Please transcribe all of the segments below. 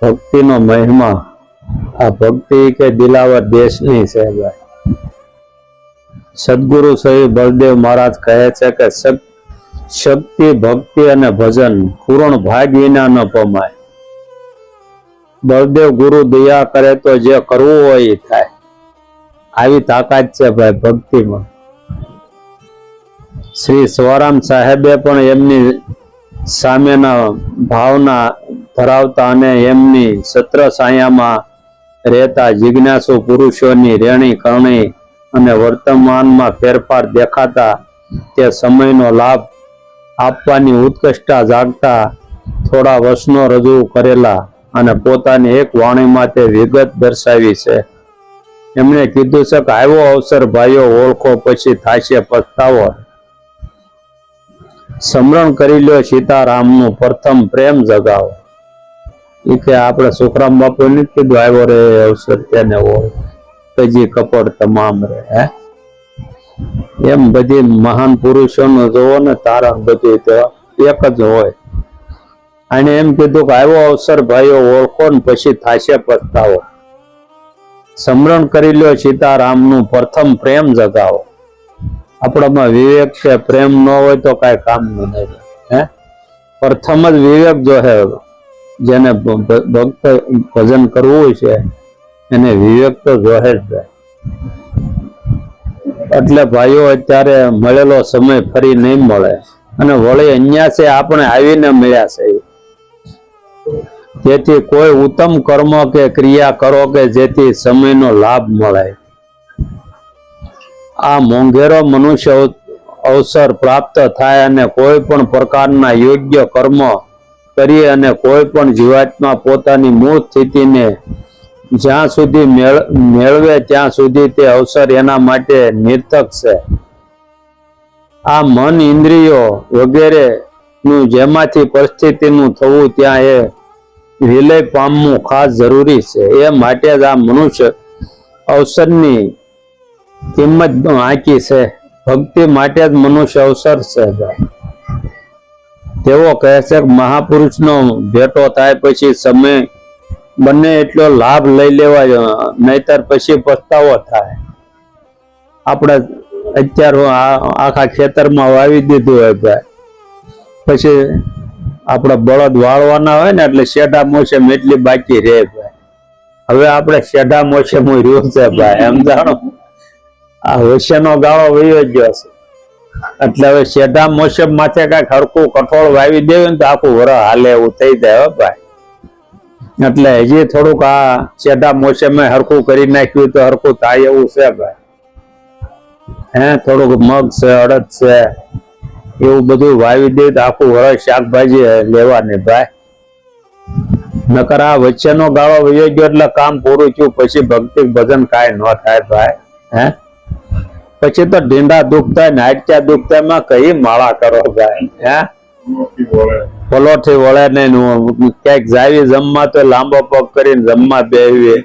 ભક્તિ નો મહિમા આ ભક્તિ કે દિલાવર દેશની છે ભાઈ. સદગુરુ શ્રી બળદેવ મહારાજ કહે છે કે શક્તિ ભક્તિ અને ભજન પૂર્ણ ભાગ વિના ન પમાય. બળદેવ ગુરુ દયા કરે તો જે કરવું હોય એ થાય. આવી તાકાત છે ભાઈ ભક્તિમાં. શ્રી સ્વરામ સાહેબે પણ એમની સામેના ભાવના ધરાવતા અને એમની સત્ર સાયામાં રહેતા જિજ્ઞાસુ પુરુષોની રેણી કરણી અને વર્તમાનમાં ફેરફાર દેખાતા તે સમયનો લાભ આપવાની ઉત્કૃષ્ટતા જાગતા થોડા વચનો રજૂ કરેલા અને પોતાની એક વાણીમાં તે વિગત દર્શાવી છે. એમણે કીધું છે કે આવ્યો અવસર ભાઈઓ ઓળખો પછી થાશે પસ્તાવો. સ્મરણ કરી લ્યો સીતારામનું પ્રથમ પ્રેમ જગાવો. એ કે આપણે સુખરામ બાપુ નથી કીધું આવ્યો રે અવસર તેને ઓળખ તજી કપડ તમામ રે. એમ બધી મહાન પુરુષોનું જોવો ને તારણ બધું તો એક જ હોય. અને એમ કીધું કે આવ્યો અવસર ભાઈઓ ઓળખો ને પછી થાશે પસ્તાવો. સ્મરણ કરી લ્યો સીતારામનું પ્રથમ પ્રેમ જગાવો. આપણામાં વિવેક છે, પ્રેમ ન હોય તો કઈ કામ નહીં. પ્રથમ જ વિવેક જો હે, જેને ભક્ત ભજન કરવું છે એને વિવેક તો જોહે જ જાય. એટલે ભાઈઓ અત્યારે મળેલો સમય ફરી નહીં મળે અને વળી અહીંયા છે આપણે આવીને મળ્યા છે. તેથી કોઈ ઉત્તમ કર્મ કે ક્રિયા કરો કે જેથી સમયનો લાભ મળે. આ મોંઘેરો મનુષ્ય અવસર પ્રાપ્ત થાય અને કોઈ પણ પ્રકારના યોગ્ય કર્મ કરી અને કોઈ પણ જીવાત્મા પોતાની મૂળ સ્થિતિને જ્યાં સુધી મેળવે ત્યાં સુધી તે અવસર એના માટે નિર્થક છે. આ મન ઇન્દ્રિયો વગેરે નું જેમાંથી પરિસ્થિતિનું થવું ત્યાં એ વિલય પામવું ખાસ જરૂરી છે. એ માટે જ આ મનુષ્ય અવસરની કિંમત આંકી છે. ભક્તિ માટે જ મનુષ્ય અવસર છે. તેઓ કહે છે કે મહાપુરુષનો ભેટો થાય પછી સમય બંને એટલો લાભ લઈ લેવાય, નહીતર પછી પસ્તાવો થાય. આપણે અત્યારે આખા ખેતરમાં વાવી દીધું હોય ભાઈ, પછી આપણે બળદ વાળવાના હોય ને એટલે શેઢા મોસમ એટલી બાકી રહે ભાઈ. હવે આપણે શેઢા મોસમ રહ્યું છે ભાઈ, એમ જાણો આ હોશિયાનો ગાળો વયો ગયો છે. એટલે હવે શેઢા મોસમ માથે કઈક હરખું કઠોળ વાવી દેવું ને તો આખું વર હાલે એવું થઈ જાય ભાઈ. એટલે હજી થોડુંક આ શેઢા મોસમે હરખું કરી નાખ્યું તો હરખું થાય એવું છે ભાઈ. થોડુંક મગ છે, અડદ છે, એવું બધું વાવી દે તો આખું વરસ શાકભાજી લેવાની ભાઈ. નકર આ વચ્ચેનો ગાળો વયો ગયો એટલે કામ પૂરું થયું, પછી ભક્તિ ભજન કાંઈ ન થાય ભાઈ. પછી તો ઢીંડા દુખતા ને હાડક્યા દુખતા માં કઈ માળા કરો ભાઈ. પલોઠી વળે નહીં, ક્યાંક જાવી જમવા તો લાંબો પગ કરીને જમવા બેહવી.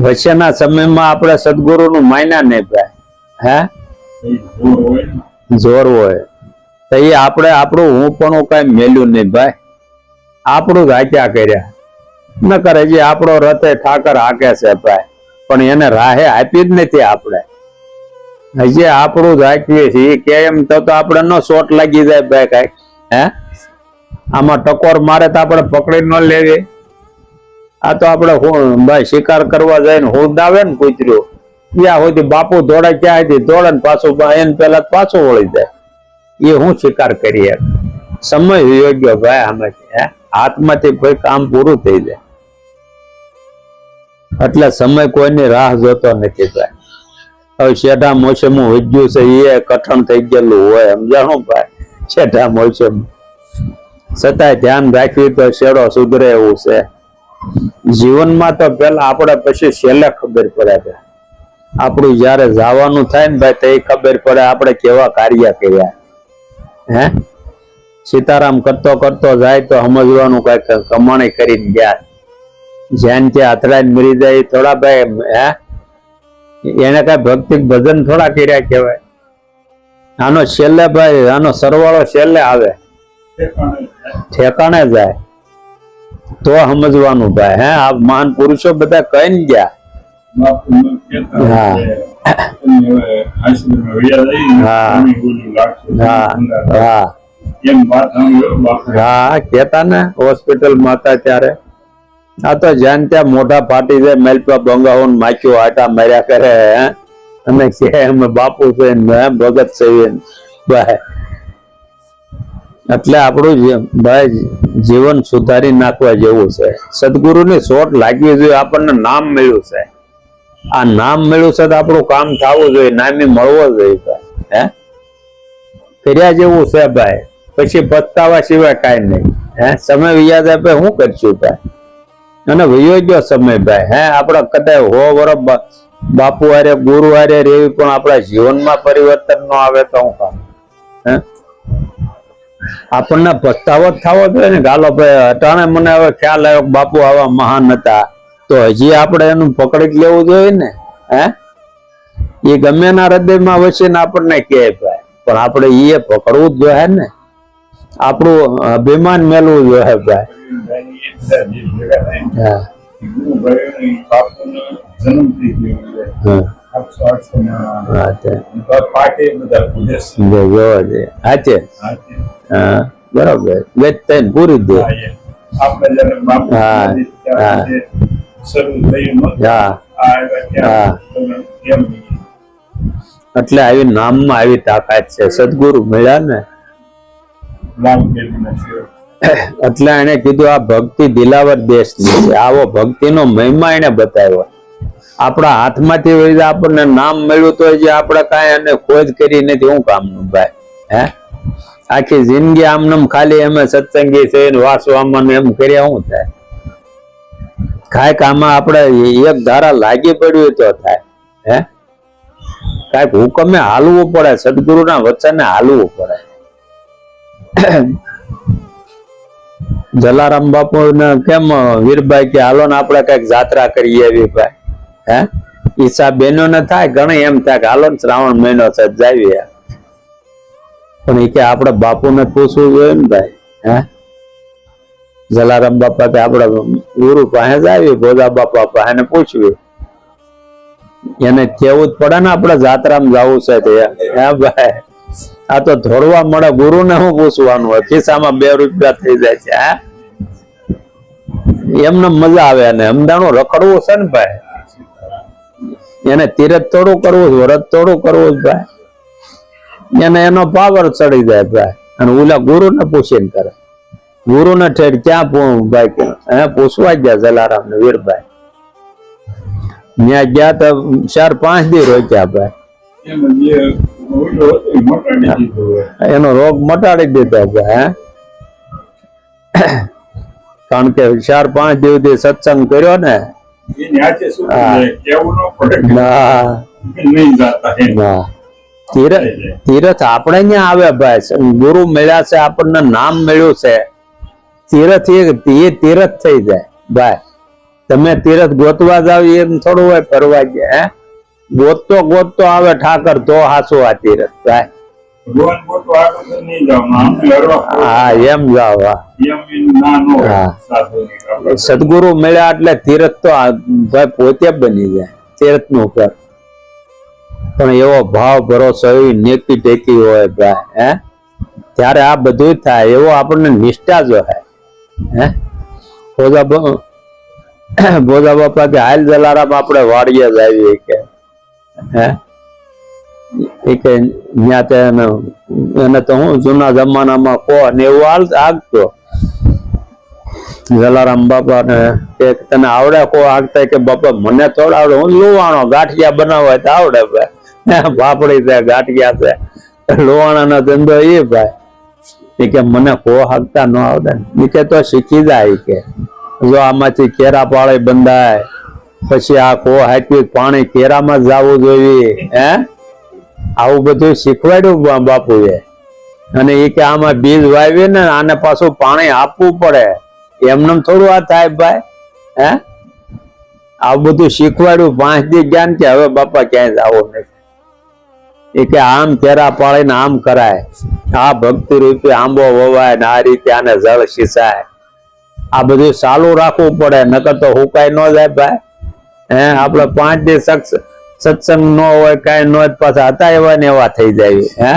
વચ્ચેના સમયમાં આપણે સદગુરુ નું માન્યા નહીં ભાઈ. જોર હોય તો એ આપણે આપણું હું પણ કઈ મેલ્યું નહીં ભાઈ. આપણું જ હાક્યા કર્યા ન કરે. જે આપણો રથે ઠાકર હાકે છે ભાઈ, પણ એને રાહે આપી જ નથી. આપણે હજી આપણું જ હાકીએ છીએ. કે એમ તો આપણે નો શોટ લાગી જાય ભાઈ કઈક. આમાં ટકોર મારે તો આપણે પકડી ન લેવી. આ તો આપણે ભાઈ શિકાર કરવા જાય ને હુંદ આવે ને કૂતર્યું ત્યાં સુધી બાપુ દોડે, ક્યાં હતી દોડે ને પાછું એને પેલા પાછું વળી જાય. એ હું શિકાર કરીએ. સમય યોગ્ય ભાઈ આમાંથી હાથમાંથી કોઈ કામ પૂરું થઈ જાય. એટલે સમય કોઈની રાહ જોતો નથી ભાઈ. હવે શેઢા મોસમ વધ્યું છે એ કઠણ થઈ ગયેલું હોય, સમજાણું ભાઈ. શેઢા મોસમ છતાંય ધ્યાન રાખવી તો શેડો સુધરે એવું છે. જીવનમાં તો પેલા આપણે પછી છેલ્લે ખબર પડે છે. આપણું જયારે જવાનું થાય ને ભાઈ તો એ ખબર પડે આપણે કેવા કાર્ય કર્યા. સીતારામ કરતો કરતો જાય તો સમજવાનું કઈક કમાણી કરીને ગયા. જ્યાં ત્યાં અથડાઈને મરી જાય થોડા ભાઈ. એને કઈ ભક્તિ ભજન થોડા કર્યા કહેવાય. આનો છેલ્લે ભાઈ આનો સરવાળો છેલ્લે આવે, ઠેકાણે જાય તો સમજવાનું ભાઈ. હે આ મહાન પુરુષો બધા કઈ ને ગયા. હા હા કેતા ને હોસ્પિટલ માં હતા ત્યારે. આ તો જ્યાં ત્યાં મોઢા ફાટી જાય, મેલપા બંગાઓ માખ્યો આટા માર્યા કરે. અને કે અમે બાપુ છે ભગત છે ભાઈ. એટલે આપણું ભાઈ જીવન સુધારી નાખવા જેવું છે. સદગુરુની શોટ લાગવી જોઈએ. આપણને નામ મળ્યું છે, આ નામ મળ્યું છે તો આપણું કામ થવું જોઈએ, નામી મળવો જોઈએ. હે કર્યા જેવું છે ભાઈ, પછી પસ્તાવા સિવાય કાંઈ નહીં. હે સમય વ્યાજ આપે શું કરશું ભાઈ? અને વયો ગયો સમય ભાઈ. હે આપડે કદાચ 100 વર્ષ બાપુ હારે ગુરુ હારે રેવી પણ આપણા જીવનમાં પરિવર્તન ન આવે તો હું કામ? હે આપણને પસ્તાવો જ થવો જોઈએ ને. ગાલો ભાઈ અટાણે મને હવે ખ્યાલ આવ્યો બાપુ આવા મહાન હતા, તો હજી આપણે એનું પકડી જ લેવું જોઈએ ને. હે એ ગમે ના હૃદયમાં વસીને આપણને કહે ભાઈ, પણ આપણે એ પકડવું જ જોઈએ ને. આપણું અભિમાન મેળવું જોઈએ ભાઈ. બરોબર પૂરી દે. એટલે આવી નામમાં આવી તાકાત છે. સદગુરુ મળ્યા ને એટલે એને કીધું આ ભક્તિ દિલાવર દેશની છે. આવો ભક્તિનો મહિમા એને બતાવ્યો. આપણા હાથમાંથી વળી આપણને નામ મળ્યું તો જે આપણે કાંઈ એને ખોજ કરી નથી. શું કામનું ભાઈ? હે આખી જિંદગી આમનામ ખાલી અમે સત્સંગી થઈને વાસવામાં એમ કર્યા શું થાય? કાંઈક આમાં આપણે એક ધારા લાગી પડ્યું તો થાય. હે કાંઈક હુકમે હાલવું પડે, સદગુરુના વચને હાલવું પડે. જલારામ બાપુ ને કેમ વીરભાઈ કે હાલો ને આપણે કઈક જાત્રા કરીએ એવી ભાઈ. હે ઈચ્છા બેનો ને થાય ઘણી, એમ થાય કે હાલો ને શ્રાવણ મહિનો છે જાવીએ, પણ એ કે આપણે બાપુ ને પૂછવું જોઈએ ને ભાઈ. હે જલારામ બાપા કે આપણે ગુરુ પાસે જ આવી, ભોજા બાપા પાસે પૂછવી, એને કેવું જ પડે ને આપણે જાત્રામાં જવું છે. હે ભાઈ આ તો ધોળવા મળે, ગુરુ ને શું પૂછવાનું હોય? ખિસ્સામાં 2 રૂપિયા થઈ જાય છે. હે એમને મજા આવે. અને અમદાણું રખડવું છે ને ભાઈ, એને તીરથ થોડું કરવું, વ્રત થોડું કરવું ભાઈ. એને એનો પાવર ચડી જાય ભાઈ. અને ઓલા ગુરુ ને પૂછીને કરે. ગુરુ ને ઠેઠ ક્યાં ભાઈ હે પૂછવા ગયા જલારામ ને વીરભાઈ. ત્યાં ગયા તો 4-5 દી રોક્યા ભાઈ. એનો રોગ મટાડી દીધો ભાઈ. કારણ કે 4-5 દિવસ સત્સંગ કર્યો ને. તીરથ આપણે ત્યાં આવે ભાઈ. ગુરુ મળ્યા છે, આપણને નામ મળ્યું છે. તીરથ એ તીરથ થઈ જાય ભાઈ. તમે તીરથ ગોતવા જાવ એમ થોડું હોય ફરવા ગયા. હે ગોતતો આવે ઠાકર તો હાસુ આ તીરથ ભાઈ. હા એમ જાવ. સદગુરુ મળ્યા એટલે તીરથ તો ભાઈ પોતે બની જાય તીરથ નું ઘર. પણ એવો ભાવ ભરોસો એવી નેકી ટેકી હોય ભાઈ. હે ત્યારે આ બધું થાય. એવો આપણને નિષ્ઠા જો હે. હે ભોજા બાપા કે હાલ જલારામ આપણે વાડીએ જ આવીએ કે. હે એને તો હું જૂના જમાનામાં કો ને એવું આગતો. જલારામ બાપા ને તને આવડે કો આગતા? કે બાપા મને થોડા આવડે, હું લોવાણો ગાંઠિયા બનાવવા તો આવડે ભાઈ. પાપડી છે, ગાંઠિયા છે, લોવાણા નો ધંધો એ ભાઈ. એ કે મને કો હાકતા ન આવડે. એ કે તો શીખી જાય કે જો આમાંથી કેરા પાળે બંધાય, પછી આ કો હાકી પાણી કેરામાં જવું જોઈએ. હે આવું બધું શીખવાડ્યું બાપુએ. અને એ કે આમાં બીજ વાવીએ ને આને પાછું પાણી આપવું પડે, એમને થોડું આ થાય ભાઈ. હે આવું બધું શીખવાડ્યું. 5 દી જ્ઞાન કે હવે બાપા ક્યાંય જવું નથી. એ કે આમ કેરા પાડીને આમ કરાય, આ ભક્તિ રૂપી આંબો વવાય ને આ રીતે આને જળ સિંચાય. આ બધું ચાલુ રાખવું પડે, નકર તો હુકાય ન જાય ભાઈ. આપડે 5 દિવસ સત્સંગ ન હોય, કઈ ન હોય, પાછા હતા એવા ને એવા થઈ જાય.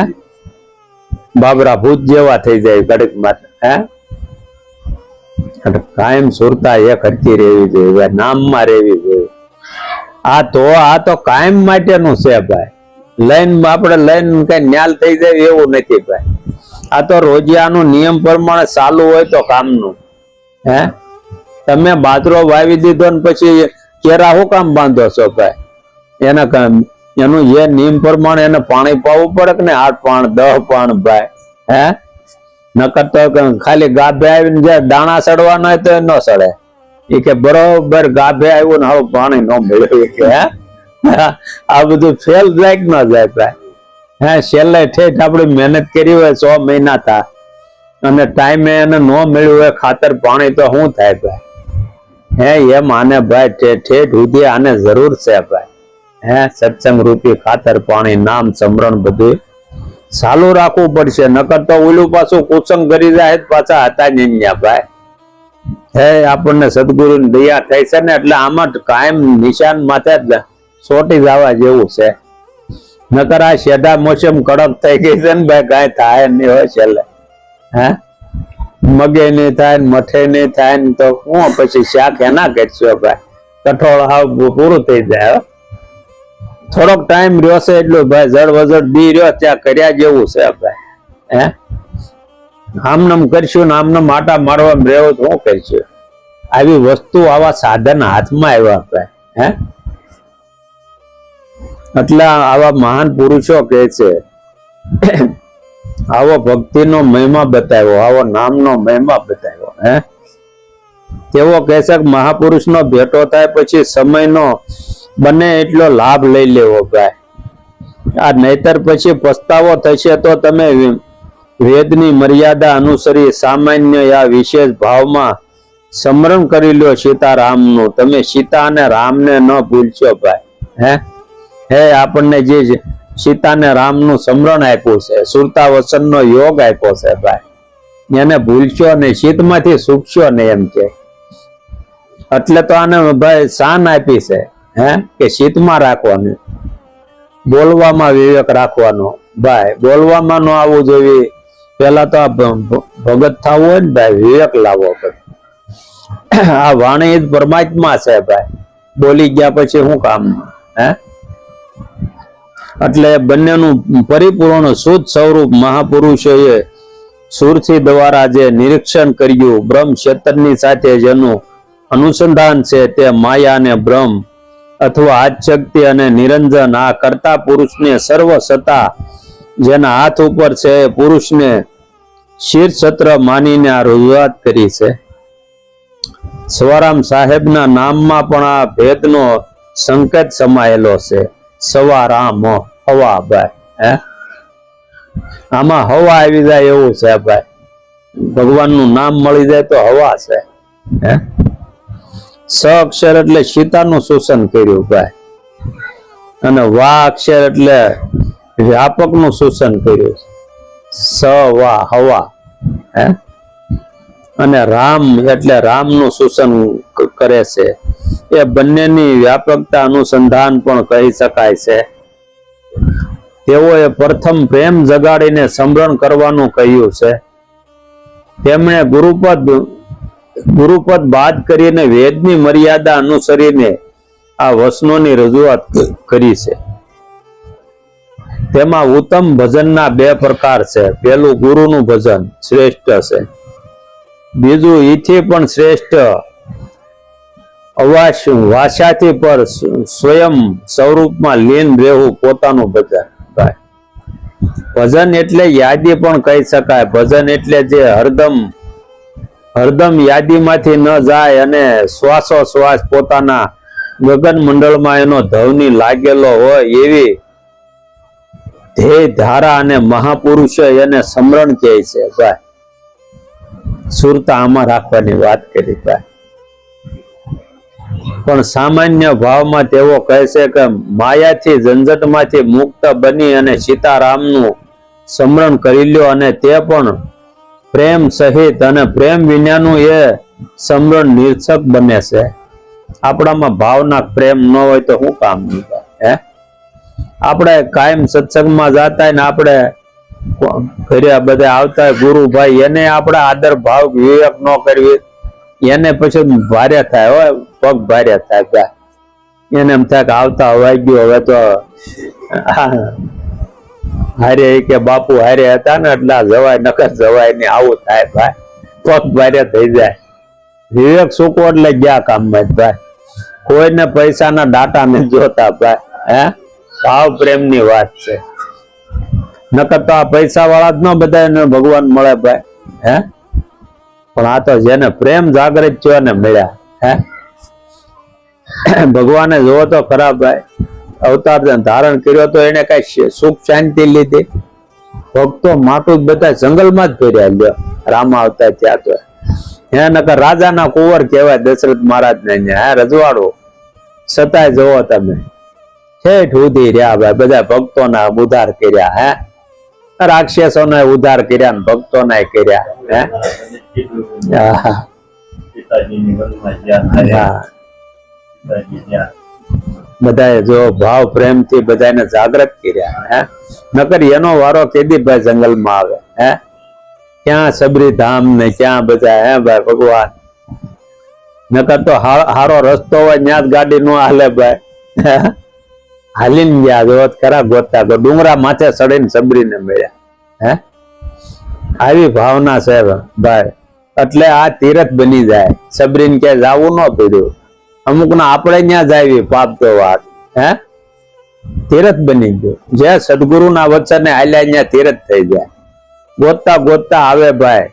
બાબરા ભૂત જેવા થઈ જાય ઘડીક માં. કાયમ સુરતા એક હરકી રહેવી જોઈએ, નામમાં રહેવી જોઈએ. આ તો કાયમ માટેનું છે ભાઈ. લાઈન આપણે લાઈન કઈ ન્યાલ થઈ જાય એવું નથી ભાઈ. આ તો રોજિયાનું નિયમ પ્રમાણે ચાલુ હોય તો કામનું. તમે બાજરો વાવી દીધો ને પછી કેરા શું કામ બાંધો છો ભાઈ? એનું જે નિયમ પ્રમાણે એને પાણી પાવું પડે કે ને 8 પાણ 10 પાણ ભાઈ. નકર તો ખાલી ગાભે આવીને જે દાણા સડવાના હોય તો એ ન સડે. એ કે બરોબર ગાભે આવ્યું ને હવે પાણી ન મળ્યું કે આ બધું ફેલ જાય કે ન જાય ભાઈ. છેલ્લે ઠેઠ આપડે મહેનત કરી હોય 100 મહિના થા અને ટાઈમે એને ન મળ્યું હોય ખાતર પાણી તો શું થાય ભાઈ? એમ આને ભાઈ ઠેઠ સુધી આને જરૂર છે ભાઈ. સત્સંગ રૂપી ખાતર પાણી નામ સમરણ બધું ચાલુ રાખવું પડશે, નકર તો ઓલું પાછું કુસંગ કરી જાય પાછા હતા જ ભાઈ. આપણને સદગુરુ ની દયા થઈ છે ને એટલે આમાં કાયમ નિશાન માથે ચોટી જવા જેવું છે. નકર આ શેઢા મોસમ કડક થઈ ગઈ છે ને ભાઈ, કઈ થાય નહીં હોય છેલ્લે. મગે નહીં થાય ને મઠે નહીં થાય ને તો હું પછી શાક એના કરશો ભાઈ? કઠોળ હાવ પૂરું થઈ જાય. થોડોક ટાઈમ રહ્યો છે એટલું ભાઈ, જળ વજળ દી રહ્યો ત્યાં કર્યા જેવું છે ભાઈ. આમનમ કરશું ને આમનમ આટા મારવા રહેવું તો શું કરશું? આવી વસ્તુ આવા સાધન હાથમાં આવ્યા ભાઈ. એટલે આવા મહાન પુરુષો કે છે આવો ભક્તિનો મહિમા બતાવ્યો, આવો નામનો મહિમા બતાવ્યો. તેવો કહે છે કે મહાપુરુષનો ભેટો થાય પછી સમયનો બને એટલો લાભ લઈ લેવો ભાઈ. આ નહીતર પછી પસ્તાવો થશે. તો તમે વેદની મર્યાદા અનુસરી સામાન્ય યા વિશેષ ભાવમાં સ્મરણ કરી લો સીતારામનું. તમે સીતા અને રામને ન ભૂલશો ભાઈ. આપણને જે સીતા ને રામનું સ્મરણ આપ્યું છે, સુરતા વસનનો યોગ આપ્યો છે ભાઈ, એને ભૂલશો નહીં, શીતમાંથી સુખશો નહીં એમ કે. એટલે તો આને ભાઈ શાન આપી છે કે શીતમાં રાખવાનું, બોલવામાં વિવેક રાખવાનો ભાઈ. બોલવામાં ન આવવું જોઈએ. પેલા તો આ ભગત થવું હોય ને ભાઈ, વિવેક લાવવો પડે. આ વાણી જ પરમાત્મા છે ભાઈ, બોલી ગયા પછી શું કામ? એટલે બંનેનું પરિપૂર્ણ શુદ્ધ સ્વરૂપ મહાપુરુષોએ સુરથી દ્વારા જે નિરીક્ષણ કર્યું, બ્રહ્મ ક્ષેત્રની સાથે જેનું અનુસંધાન છે તે માયા અને બ્રહ્મ અથવા આદશક્તિ અને નિરંજન આ કરતા પુરુષને સર્વ સત્તા જેના હાથ ઉપર છે એ પુરુષને શીર્ષત્ર માનીને આ રજૂઆત કરી છે. સવારામ સાહેબના નામમાં પણ આ ભેદનો સંકેત સમાયેલો છે. સવારામ હવા ભાઈ. આમાં હવા આવી જાય એવું છે ભાઈ. ભગવાનનું નામ મળી જાય તો હવા છે. સ અક્ષર એટલે સીતાનું સૂચન કર્યું ભાઈ, અને વા અક્ષર એટલે વ્યાપકનું સૂચન કર્યું. સ વા હવા. અને રામ એટલે રામનું સૂચન કરે છે. એ બંનેની વ્યાપકતા અનુસંધાન પણ કહી શકાય છે. તેઓએ પ્રથમ પ્રેમ જગાડીને સ્મરણ કરવાનું કહ્યું છે. તેમણે ગુરુપદ બાદ કરીને વેદની મર્યાદા અનુસરીને આ વચનોની રજૂઆત કરી છે. તેમાં ઉત્તમ ભજનના 2 પ્રકાર છે. પેલું ગુરુનું ભજન શ્રેષ્ઠ છે, બીજું ઈથી પણ શ્રેષ્ઠ વાસાથી પર સ્વયં સ્વરૂપમાં લીન રહેવું પોતાનું ભજન. ભજન એટલે યાદી પણ કહી શકાય. ભજન એટલે જે હરદમ યાદીમાંથી ન જાય અને શ્વાસોશ્વાસ પોતાના ગગન મંડળમાં એનો ધવની લાગેલો હોય એવી ધ્યેય ધારા અને મહાપુરુષો એને સ્મરણ કહે છે ભાઈ. સુરતા આમાં રાખવાની વાત કરી ભાઈ. પણ સામાન્ય ભાવમાં તેઓ કહે છે કે માયાથી ઝંઝટમાંથી મુક્ત બની અને સીતારામનું સ્મરણ કરી લ્યો, અને તે પણ પ્રેમ સહિત, અને પ્રેમ વિનાનું એ સ્મરણ નિરર્થક બને છે. આપણામાં ભાવના પ્રેમ ન હોય તો શું કામ નહીં? હે, આપણે કાયમ સત્સંગમાં જતા ને આપણે ઘરે બધા આવતા હોય ગુરુભાઈ, એને આપણે આદર ભાવ વિવેક ન કરવી, એને પછી ભારે થાય, હોય પગ ભારે થાય. એને એમ થાય કે આવતા હવાઈ ગયો, હવે તો હારે કે બાપુ હારે હતા ને એટલે જવાય, નકર જવાય ને, આવું થાય ભાઈ, પગ ભારે થઈ જાય. વિવેક સુકો એટલે ગયા કામમાં ભાઈ, કોઈને પૈસાના ડાટા ને જોતા ભાઈ. હે, ભાવ પ્રેમ ની વાત છે. નકર તો આ પૈસા વાળા જ ન બધા ભગવાન મળે ભાઈ. હે, પણ આ તો જેને પ્રેમ જાગૃત થયો ને મળ્યા. હે, ભગવાને જોવો તો ખરા ભાઈ, અવતાર ધારણ કર્યો તો એને કઈ સુખ શાંતિ લીધી? ભક્તો માટું જ બધા જંગલમાં જ ફેર્યા. લ્યો રામ આવતા ત્યાં તો હે, નકર રાજાના કુંવર કહેવાય દશરથ મહારાજ ને. હે, રજવાડું છતાંય જોવો તમે ઠેઠ ઉધી રહ્યા ભાઈ, બધા ભક્તોના ઉદ્ધાર કર્યા. હે, રાક્ષસોને ઉદ્ધાર કર્યા ને ભક્તોના કર્યા. હે, બધાએ જો ભાવ પ્રેમ થી બધાને જાગૃત કર્યા. હે, નકર એનો વારો કેદી ભાઈ જંગલમાં આવે? હે, ક્યાં સબરી ધામ ને ક્યાં બધા. હે ભાઈ ભગવાન, નકર તો હારો રસ્તો હોય ત્યાં જ ગાડી નો હાલે ભાઈ. હાલીને ગયા જો ખરા ગોતતા તો ડુંગરા માથે ચડીને સબરીને મળ્યા. હે, આવી ભાવના છે ભાઈ, એટલે આ તીરથ બની જાય. સબરીને ક્યાંય જવું ન પડ્યું. અમુક ના આપણે ત્યાં જાવી પાપ તો વાત. હે, તીરથ બની ગયું. જે સદગુરુ ના વચને હાલ્યા ત્યાં તીરથ થઈ જાય. ગોતતા ગોતતા આવે ભાઈ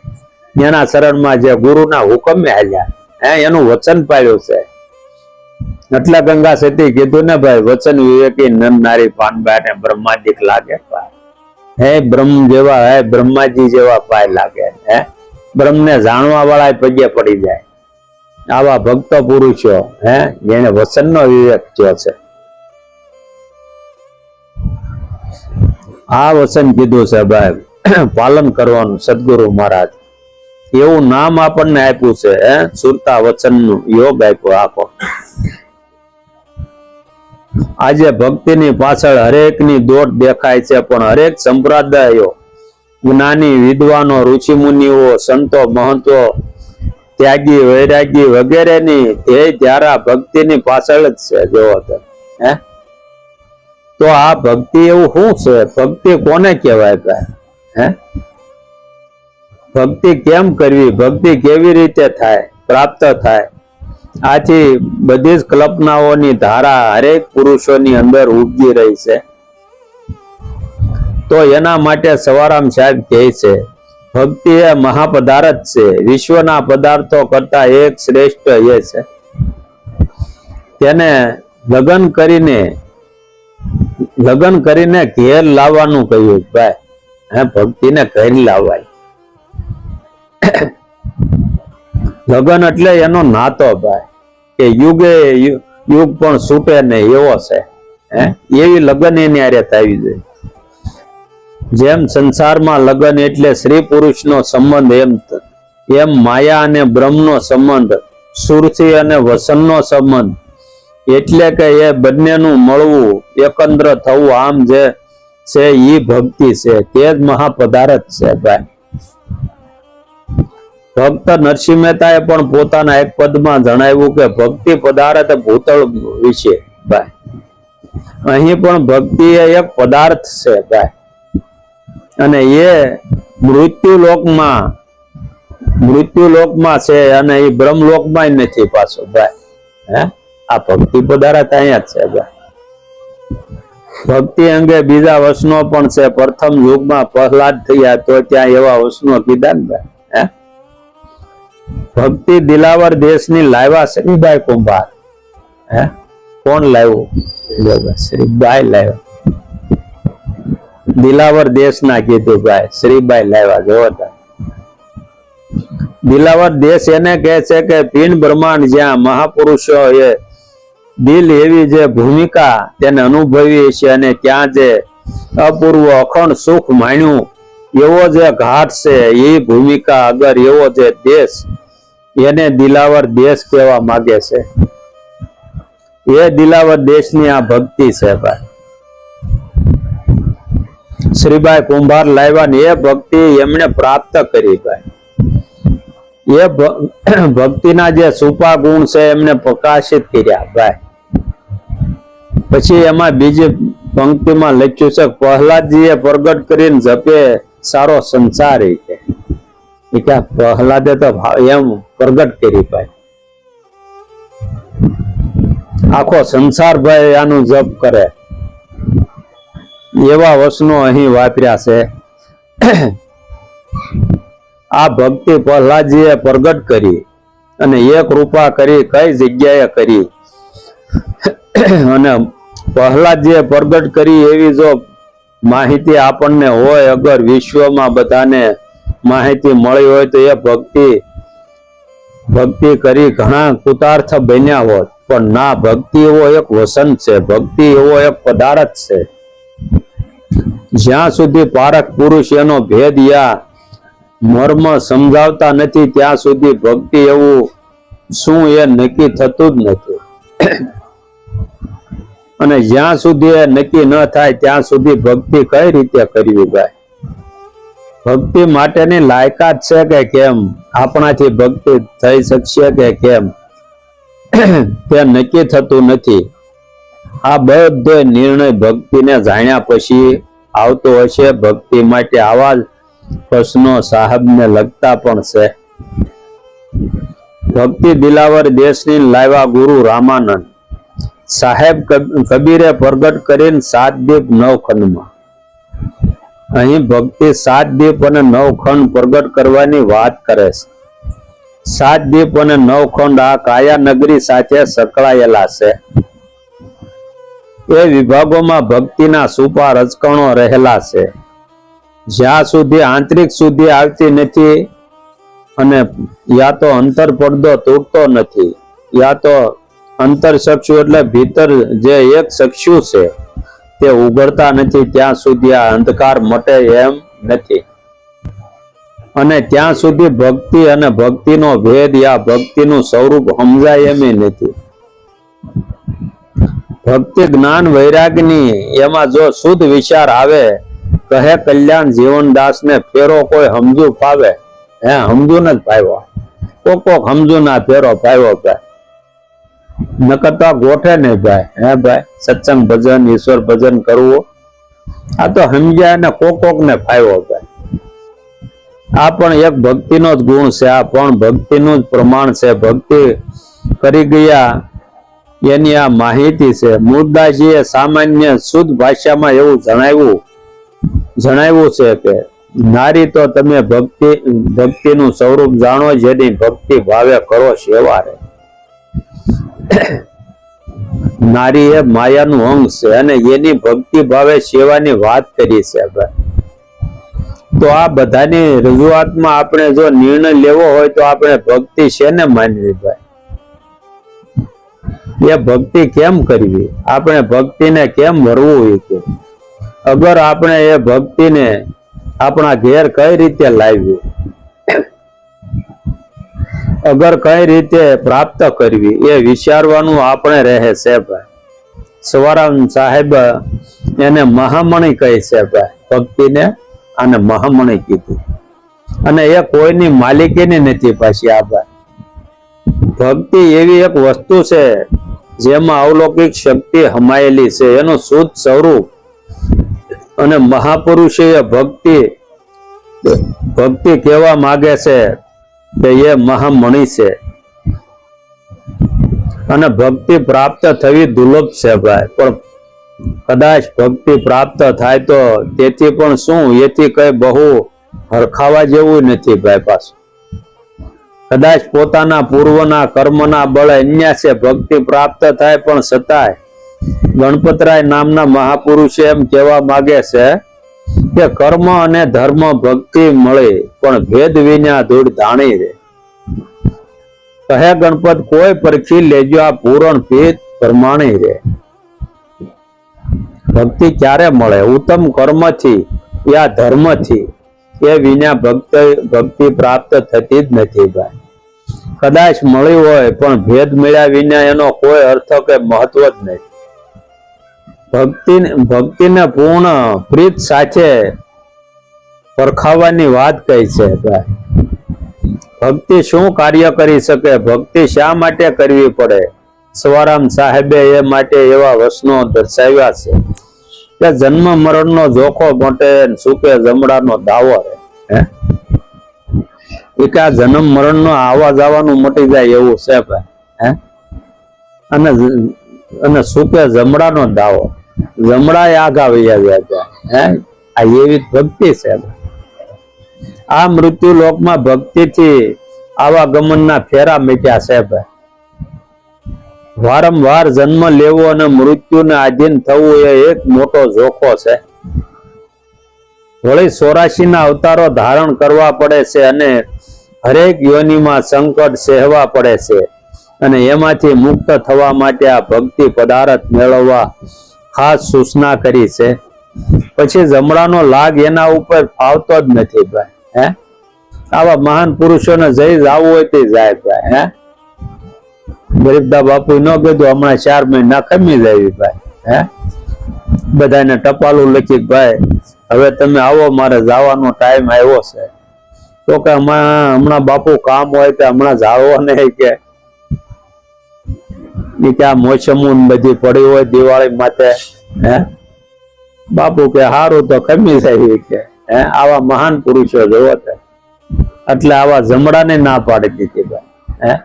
એના શરણમાં, જે ગુરુ ના હુકમે હાલ્યા. હે, એનું વચન પાડ્યું છે. એટલે ગંગા સતી કીધું ને ભાઈ, વચન વિવેકી નર નારી પાનબાઈ ને બ્રહ્માદિક લાગે. હે, બ્રહ્મ જેવા, હે બ્રહ્માજી જેવા પાય લાગે. હે, બ્રહ્મ ને જાણવા વાળા પગે પડી જાય. આવા ભક્ત પુરુષો, હે, જેને વચન નો વિવેક થયો છે. આ વચન કીધું છે ભાઈ, પાલન કરવાનું. સદગુરુ મહારાજ એવું નામ આપણને આપ્યું છે. હે, સુરતા વચન નું યોગ આપ્યો આખો. આજે ભક્તિની પાછળ હરેક ની દોડ દેખાય છે, પણ હરેક સંપ્રદાયો, જ્ઞાની વિદ્વાનો, ઋષિ મુનિઓ, સંતો, મહંતો, ત્યાગી, વૈરાગી વગેરેની ધ્યેય ધારા ભક્તિની પાછળ જ છે. જોવો તો હે, તો આ ભક્તિ એવું શું છે? ભક્તિ કોને કહેવાય ભાઈ? હે, ભક્તિ કેમ કરવી? ભક્તિ કેવી રીતે થાય, પ્રાપ્ત થાય? આથી બધી જ કલ્પનાઓની ધારા હરેક પુરુષોની અંદર ઉપજી રહી છે. તો એના માટે સવારામ સાહેબ કહે છે, ભક્તિ એ મહાપદાર્થ છે. વિશ્વના પદાર્થો કરતા એક શ્રેષ્ઠ એ છે. તેને લગ્ન કરીને ઘેર લાવવાનું કહ્યું ભાઈ. હે, ભક્તિને ઘેર લાવવાય. લગ્ન એટલે એનો નાતો ભાઈ, કે યુગે યુગ પણ છૂટે નહીં એવો છે. હે, એવી લગ્ન એની હારે થવી જોઈએ. જેમ સંસારમાં લગ્ન એટલે સ્ત્રી પુરુષ નો સંબંધ, એમ માયા અને બ્રહ્મ નો સંબંધ, સુરથી અને વસન નો સંબંધ, એટલે કે એ બંનેનું મળવું, એકંદ્ર થવું, આમ જે છે એ ભક્તિ છે. તે જ મહાપદાર્થ છે ભાઈ. ભક્ત નરસિંહ મહેતાએ પણ પોતાના એક પદમાં જણાવ્યું કે ભક્તિ પદાર્થ ભૂતળ વિશે ભાઈ. અહીં પણ ભક્તિ એ એક પદાર્થ છે ભાઈ, અને એ મૃત્યુલોકમાં છે, અને એ બ્રહ્મલોકમાં નથી પાછો ભાઈ. હે, આ ભક્તિ પદાર્થ અહીંયા જ છે ભાઈ. ભક્તિ અંગે બીજા વચનો પણ છે. પ્રથમ યુગમાં પ્રહલાદ થયા તો ત્યાં એવા વચનો કીધા ને ભાઈ. હે, ભક્તિ દિલાવર દેશની લાવ્યા શ્રીબાઈ કુંભાર. હે, કોણ લાવ્યું? શ્રીબાઈ લાવ્યા. દિલાવર દેશ ના કીધું ભાઈ, શ્રીબાઈ લાવ્યા. જોતા દિલાવર દેશ એને કહે છે કે પિંડ બ્રહ્માંડ જ્યાં મહાપુરુષો એ દિલ એવી જે ભૂમિકા તેને અનુભવી છે અને ત્યાં જે અપૂર્વ અખંડ સુખ માણ્યું એવો જે ઘાટ છે એ ભૂમિકા અગર એવો જે દેશ એને દિલાવર દેશ કહેવા માંગે છે. એ દિલાવર દેશની આ ભક્તિ છે ભાઈ. શ્રીબાઈ કુંભાર લાવ્યા ને એ ભક્તિ એમણે પ્રાપ્ત કરી ભાઈ. એ ભક્તિના જે છુપા ગુણ છે એમને પ્રકાશિત કર્યા ભાઈ. પછી એમાં બીજી પંક્તિમાં લખ્યું છે પ્રહલાદજીએ પ્રગટ કરીને જપે સારો સંસાર કે પ્રહલાદે તો એમ પ્રગટ કરી ભાઈ. આખો સંસાર ભાઈ આનું જપ કરે એવા વચનો અહીં વાપર્યા છે. આ ભક્તિ પ્રહલાદજીએ પ્રગટ કરી અને એ કૃપા કરી કઈ જગ્યાએ કરી અને પ્રહલાદજીએ પ્રગટ કરી એવી જો માહિતી આપણને હોય, અગર વિશ્વમાં બધાને માહિતી મળી હોય તો એ ભક્તિ કરી ઘણા કૃતાર્થ બન્યા હોત. પણ ના, ભક્તિ એવો એક વસન છે, ભક્તિ એવો એક પદાર્થ છે. જ્યાં સુધી પારક પુરુષ એનો ભેદ યા મર્મ સમજાવતા નથી ત્યાં સુધી ભક્તિ એવું શું એ નક્કી થતું જ નથી. અને જ્યાં સુધી એ નક્કી ન થાય ત્યાં સુધી ભક્તિ કઈ રીતે કરવી ભાઈ? ભક્તિ માટેની લાયકાત છે કે કેમ? આપણાથી ભક્તિ થઈ શકશે કે કેમ તે નક્કી થતું નથી. આ બધો નિર્ણય ભક્તિને જાણ્યા પછી આવતો હશે. ભક્તિ માટે આવા જ પ્રશ્નો સાહેબને લગતા પણ છે. ભક્તિ દિલાવર દેશની લાવ્યા ગુરુ રામાનંદ સાહેબ કબીરે પ્રગટ કરીને 7 દીપ 9 ખંડમાં. અહીં ભક્તિ 7 દીપ અને 9 ખંડ પ્રગટ કરવાની વાત કરે છે. 7 દીપ અને 9 ખંડ આ કાયા નગરી સાથે સંકળાયેલા છે. એ વિભાગોમાં ભક્તિના છુપા રજકણો રહેલા છે. જ્યાં સુધી આંતરિક સુધી આવતી નથી અને યા તો અંતર પડદો તૂટતો નથી, યા તો અંતર ચક્ષુ એટલે ભીતર જે એક ચક્ષુ છે તે ઉઘડતા નથી, ત્યાં સુધી આ અંધકાર મટે એમ નથી. અને ત્યાં સુધી ભક્તિ અને ભક્તિનો ભેદ યા ભક્તિનું સ્વરૂપ સમજાય એમ નથી. ભક્તિ જ્ઞાન વૈરાગની એમાં જો શુદ્ધ વિચાર આવે, કહે કલ્યાણ જીવનદાસ ને ફેરો કોઈ સમજુ પાવે. સમજુ ન જ પાવ્યો, કોક સમજુ ના ફેરો પાવ્યો ભાઈ. નકરતા ગોઠે નહીં ભાઈ. ભાઈ સત્સંગ ભજન ઈશ્વર ભજન કરવું આ તો સમજ્યા ને કોક ને ફાવ્યો ભાઈ. આ પણ એક ભક્તિનો જ ગુણ છે. આ પણ ભક્તિનું જ પ્રમાણ છે. ભક્તિ કરી ગયા એની આ માહિતી છે. મુરદાસજીએ સામાન્ય શુદ્ધ ભાષામાં એવું જણાવ્યું છે કે નારી તો તમે ભક્તિનું સ્વરૂપ જાણો, જેની ભક્તિ ભાવે કરો સેવા રે. નારી એ માયાનું અંગ છે અને એની ભક્તિ ભાવે સેવાની વાત કરી છે ભાઈ. તો આ બધાની રજૂઆતમાં આપણે જો નિર્ણય લેવો હોય તો આપણે ભક્તિ છે ને માનવી ભાઈ. એ ભક્તિ કેમ કરવી, આપણે ભક્તિને કેમ વરવું, અગર આપણે એ ભક્તિને આપણા ઘેર કઈ રીતે લાવવી, અગર કઈ રીતે પ્રાપ્ત કરવી એ વિચારવાનું આપણે રહે છે ભાઈ. સવારાનંદ સાહેબ એને મહામણી કહે છે ભાઈ. ભક્તિને આને મહામણી કીધી અને એ કોઈની માલિકીની નથી પાછી. આ ભાઈ ભક્તિ એવી એક વસ્તુ છે જેમાં અવલૌકિક શક્તિ હમાયેલી છે, એનું શુદ્ધ સ્વરૂપ. અને મહાપુરુષે ભક્તિ કહેવા માંગે છે કે એ મહામણી છે અને ભક્તિ પ્રાપ્ત થવી દુર્લભ છે ભાઈ. પણ કદાચ ભક્તિ પ્રાપ્ત થાય તો તેથી પણ શું, એથી કઈ બહુ હરખાવા જેવું નથી ભાઈ. પાછું કદાચ પોતાના પૂર્વના કર્મના બળે અન્યાસે ભક્તિ પ્રાપ્ત થાય, પણ છતાંય ગણપતરાય નામના મહાપુરુષે એમ કહેવા માંગે છે કે કર્મ અને ધર્મ ભક્તિ મળે પણ ભેદ વિના ધૂળ ધાણી રે. કહે ગણપત કોઈ પરખી લેજો આ પૂરણ પીત પ્રમાણી રહે. ભક્તિ ક્યારે મળે? ઉત્તમ કર્મથી યા ધર્મથી. એ વિના ભક્તિ પ્રાપ્ત થતી જ નથી ભાઈ. કદાચ મળી હોય પણ ભેદ મળ્યા વિના એનો કોઈ અર્થ કે મહત્વ જ નથી. ભક્તિને પૂર્ણ પ્રીત સાથે પરખાવવાની વાત કહી છે ભાઈ. ભક્તિ શું કાર્ય કરી શકે? ભક્તિ શા માટે કરવી પડે? સવારામ સાહેબે એ માટે એવા વચનો દર્શાવ્યા છે કે જન્મ મરણનો જોખો મોટે સુકે જમડાનો દાવો રહે. એ કે આ જન્મ મરણનો આવવા જવાનું મટી જાય એવું છે ભાઈ. અને સુકે જમડાનો દાવો, જમડા આગા વૈયા જાય. આ એવી ભક્તિ છે. આ મૃત્યુ લોકમાં ભક્તિથી આવાગમનના ફેરા મીટ્યા છે ભાઈ. વારંવાર જન્મ લેવો અને મૃત્યુને આધીન થવું એ એક મોટો જોખો છે. વળી 84 અવતારો ધારણ કરવા પડે છે અને હરેક યોનિમાં સંકટ સહેવા પડે છે. અને એમાંથી મુક્ત થવા માટે આ ભક્તિ પદાર્થ મેળવવા ખાસ સૂચના કરી છે. પછી જમણાનો લાગ એના ઉપર ફાવતો જ નથી ભાઈ. આવા મહાન પુરુષોને જઈ જવું હોય તે જાય ભાઈ. ગરીબદા બાપુ ન કીધું હમણાં 4 મહિના ખમી જાય ભાઈ. બધાને ટપાલું લખી ભાઈ હવે તમે આવો, મારે જવાનો ટાઈમ આવ્યો છે. તો કે હમણાં બાપુ કામ હોય તો હમણાં જાવો નહીં કે આ મોસમું બધી પડી હોય દિવાળી માટે. બાપુ કે હારું તો ખમી જાય કે. આવા મહાન પુરુષો જોવો છે એટલે આવા જમડાને ના પાડી દીધી ભાઈ.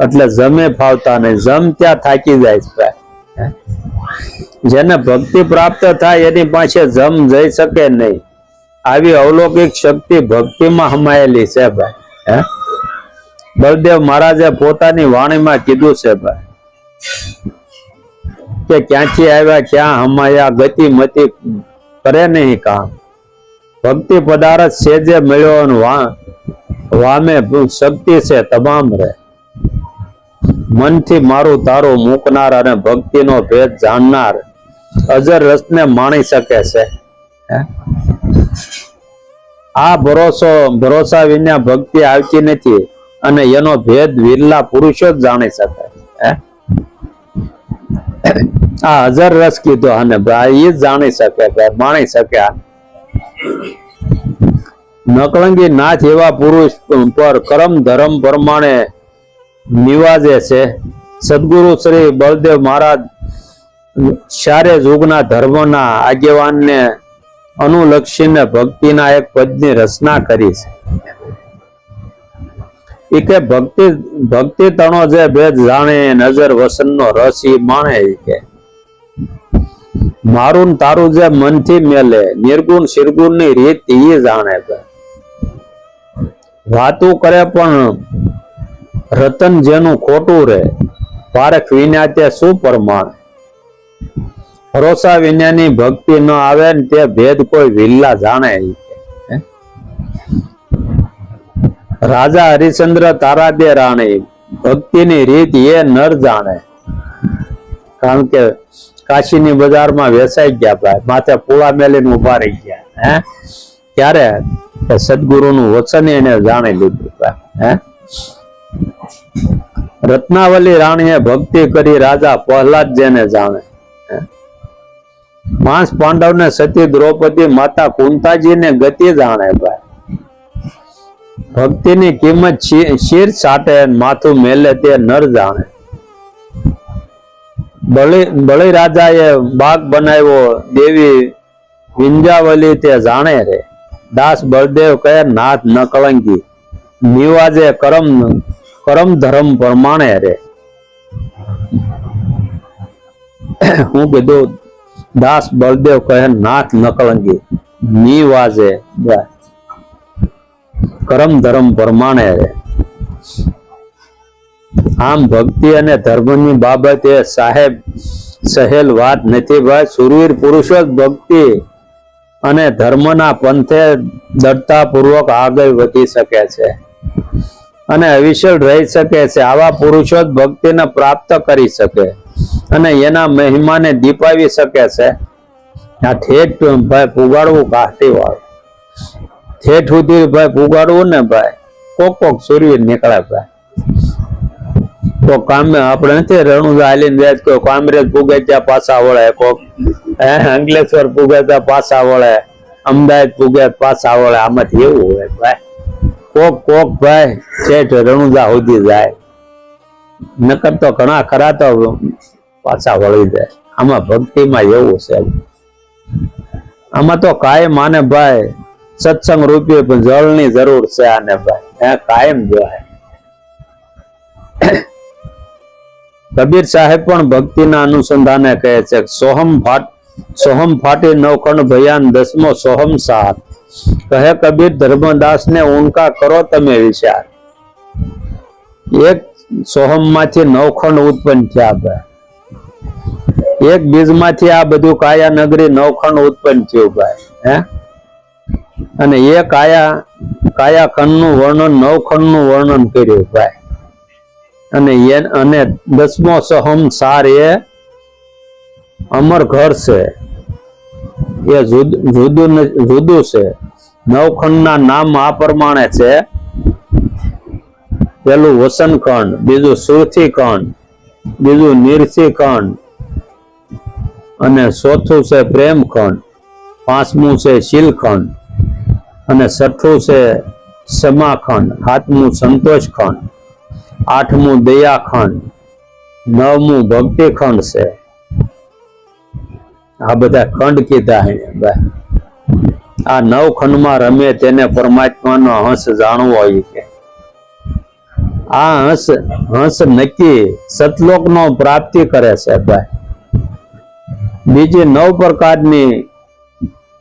એટલે જમે ફાવતા નહીં, જમ ત્યાં થાકી જાય છે ભાઈ. જેને ભક્તિ પ્રાપ્ત થાય એની પાસે જમ જઈ શકે નહીં. આવી અવલૌકિક શક્તિ ભક્તિમાં હમાયેલી છે ભાઈ. બળદેવ મહારાજે પોતાની વાણીમાં કીધું છે ભાઈ કે ક્યાંથી આવ્યા ક્યાં હમાયા, ગતિ મતી કરે નહીં કામ. ભક્તિ પદાર્થ છે જે મળ્યો વામે શક્તિ છે તમામ રે. મનથી મારું તારું મૂકનાર અને ભક્તિનો ભેદ જાણનાર અજર રસને માણી શકે છે. આ ભરોસા વિના ભક્તિ આવતી નથી અને એનો ભેદ વિરલા પુરુષો જ જાણી શકે. આ અજર રસ કીધો અને એ જ જાણી શકે, માણી શકે. નકળંગી નાથ એવા પુરુષ પર કરમ ધર્મ પ્રમાણે નિવાજે છે. સદગુરુ શ્રી બળદેવ મહારાજ ચારે યુગના ધર્મના આગેવાનને અનુલક્ષીને ભક્તિના એક પદની રચના કરી છે. એ કે ભક્તિ તણો જે ભેદ જાણે, નજર વસનનો રસ ઈ માણે. કે મારું તારું જે મનથી મેલે, નિર્ગુણ શિરગુણ ની રીત એ જાણે. વાતું કરે પણ રતન જેનું ખોટું રે, પારખ વિના તે શું પ્રમાણ. ભરોસા વિનાની ભક્તિ ન આવે ને તે ભેદ કોઈ વિલ્લા જાણે. રાજા હરિશ્ચંદ્ર તારા દે રાણી, ભક્તિની રીત એ નર જાણે. કારણ કે કાશીની બજારમાં વેચાઈ ગયા ભાઈ, માથે પૂળા મેલીને ઉભા રહી ગયા. ક્યારે? સદગુરુનું વચન એને જાણી લીધું ભાઈ. રત્નાવલી રાણીએ ભક્તિ કરી, રાજા પ્રહલાદ જેને જાણે. પાંચ પાંડવને સતી દ્રૌપદી, માતા કુંતાજીને ગતિ જાણે ભાઈ. ભક્તિની કિંમત શીર સાટે માથું મેલે તે નર જાણે. બળી રાજાએ બાગ બનાવ્યો, દેવી વિંજાવલી તે જાણે રે. દાસ બળદેવ કહે નાથ નકળંગી, નિવાજે કરમ ધર્મ પ્રમાણે રે. હું કીધું દાસ બળદેવ કહે નાથ નકળંગી, નિવાજે કરમ ધર્મ પ્રમાણે રે. આમ ભક્તિ અને ધર્મની બાબતે સાહેબ સહેલ વાત નથી ભાઈ. સુરવીર પુરુષો જ ભક્તિ અને ધર્મના પંથે દૃઢતા પૂર્વક આગળ વધી શકે છે. અને અવિચલ રહી શકે છે. આવા પુરુષો જ ભક્તિને પ્રાપ્ત કરી શકે અને એના મહિમાને દીપાવી શકે છે. આ ઠેઠ ભાઈ પુગાડવું કાઢી વાળું, ઠેઠ સુધી ભાઈ પુગાડવું ને ભાઈ કોક સૂર્ય નીકળે ભાઈ. તો કામે આપણે નથી રણુજા હાલીને જાય કોઈ કામરેજ પુગે ત્યાં પાછા વળે, કોક અંકલેશ્વર પુગે ત્યાં પાછા વળે, અમદાવાદ પુગે પાછા વળે. આમાંથી એવું હોય ભાઈ, કોક ભાઈ શેઠ રણુજા સુધી જાય, નકર તો ઘણા ખરા તો પાછા વળી જાય. આમાં ભક્તિમાં એવું છે. આમાં તો કાયમ આને ભાઈ સત્સંગ રૂપી જળની જરૂર છે આને ભાઈ, કાયમ જોવાય. કબીર સાહેબ પણ ભક્તિના અનુસંધાને કહે છે, સોહમ ફાટી નવખંડ ભયાન દસમો સોહમ સાથ. કહે કબીર ધર્મદાસ ને ઉનકા કરો તમે વિચાર. એક સોહમ માંથી નવખંડ ઉત્પન્ન થયા ભાઈ, એક બીજ માંથી આ બધું કાયા નગરી નવખંડ ઉત્પન્ન થયું ભાઈ. અને એ કાયા ખંડ નું વર્ણન નવખંડ નું વર્ણન કર્યું ભાઈ. અને દસમો સોહમ સાર એ અમર ઘર છે, એ જુદું છે. નવખંડ ના નામ આ પ્રમાણે છે, પેલું વસનખંડ, બીજું સુરથી ખંડ, બીજું નિરથી ખંડ, અને ચોથું છે પ્રેમખંડ, પાંચમું છે શીલખંડ, અને છઠ્ઠું છે સમાખંડ, સાતમું સંતોષખંડ, આઠમું દયાખંડ, નવમું ભક્તિખંડ છે. આ બધા ખંડ કીધા હે ભાઈ. આ નવ ખંડમાં રમે તેને પરમાત્માનો હંસ જાણવો હોય કે આ હંસ નક્કી સતલોકનો પ્રાપ્તિ કરે છે ભાઈ. બીજી 9 પ્રકારની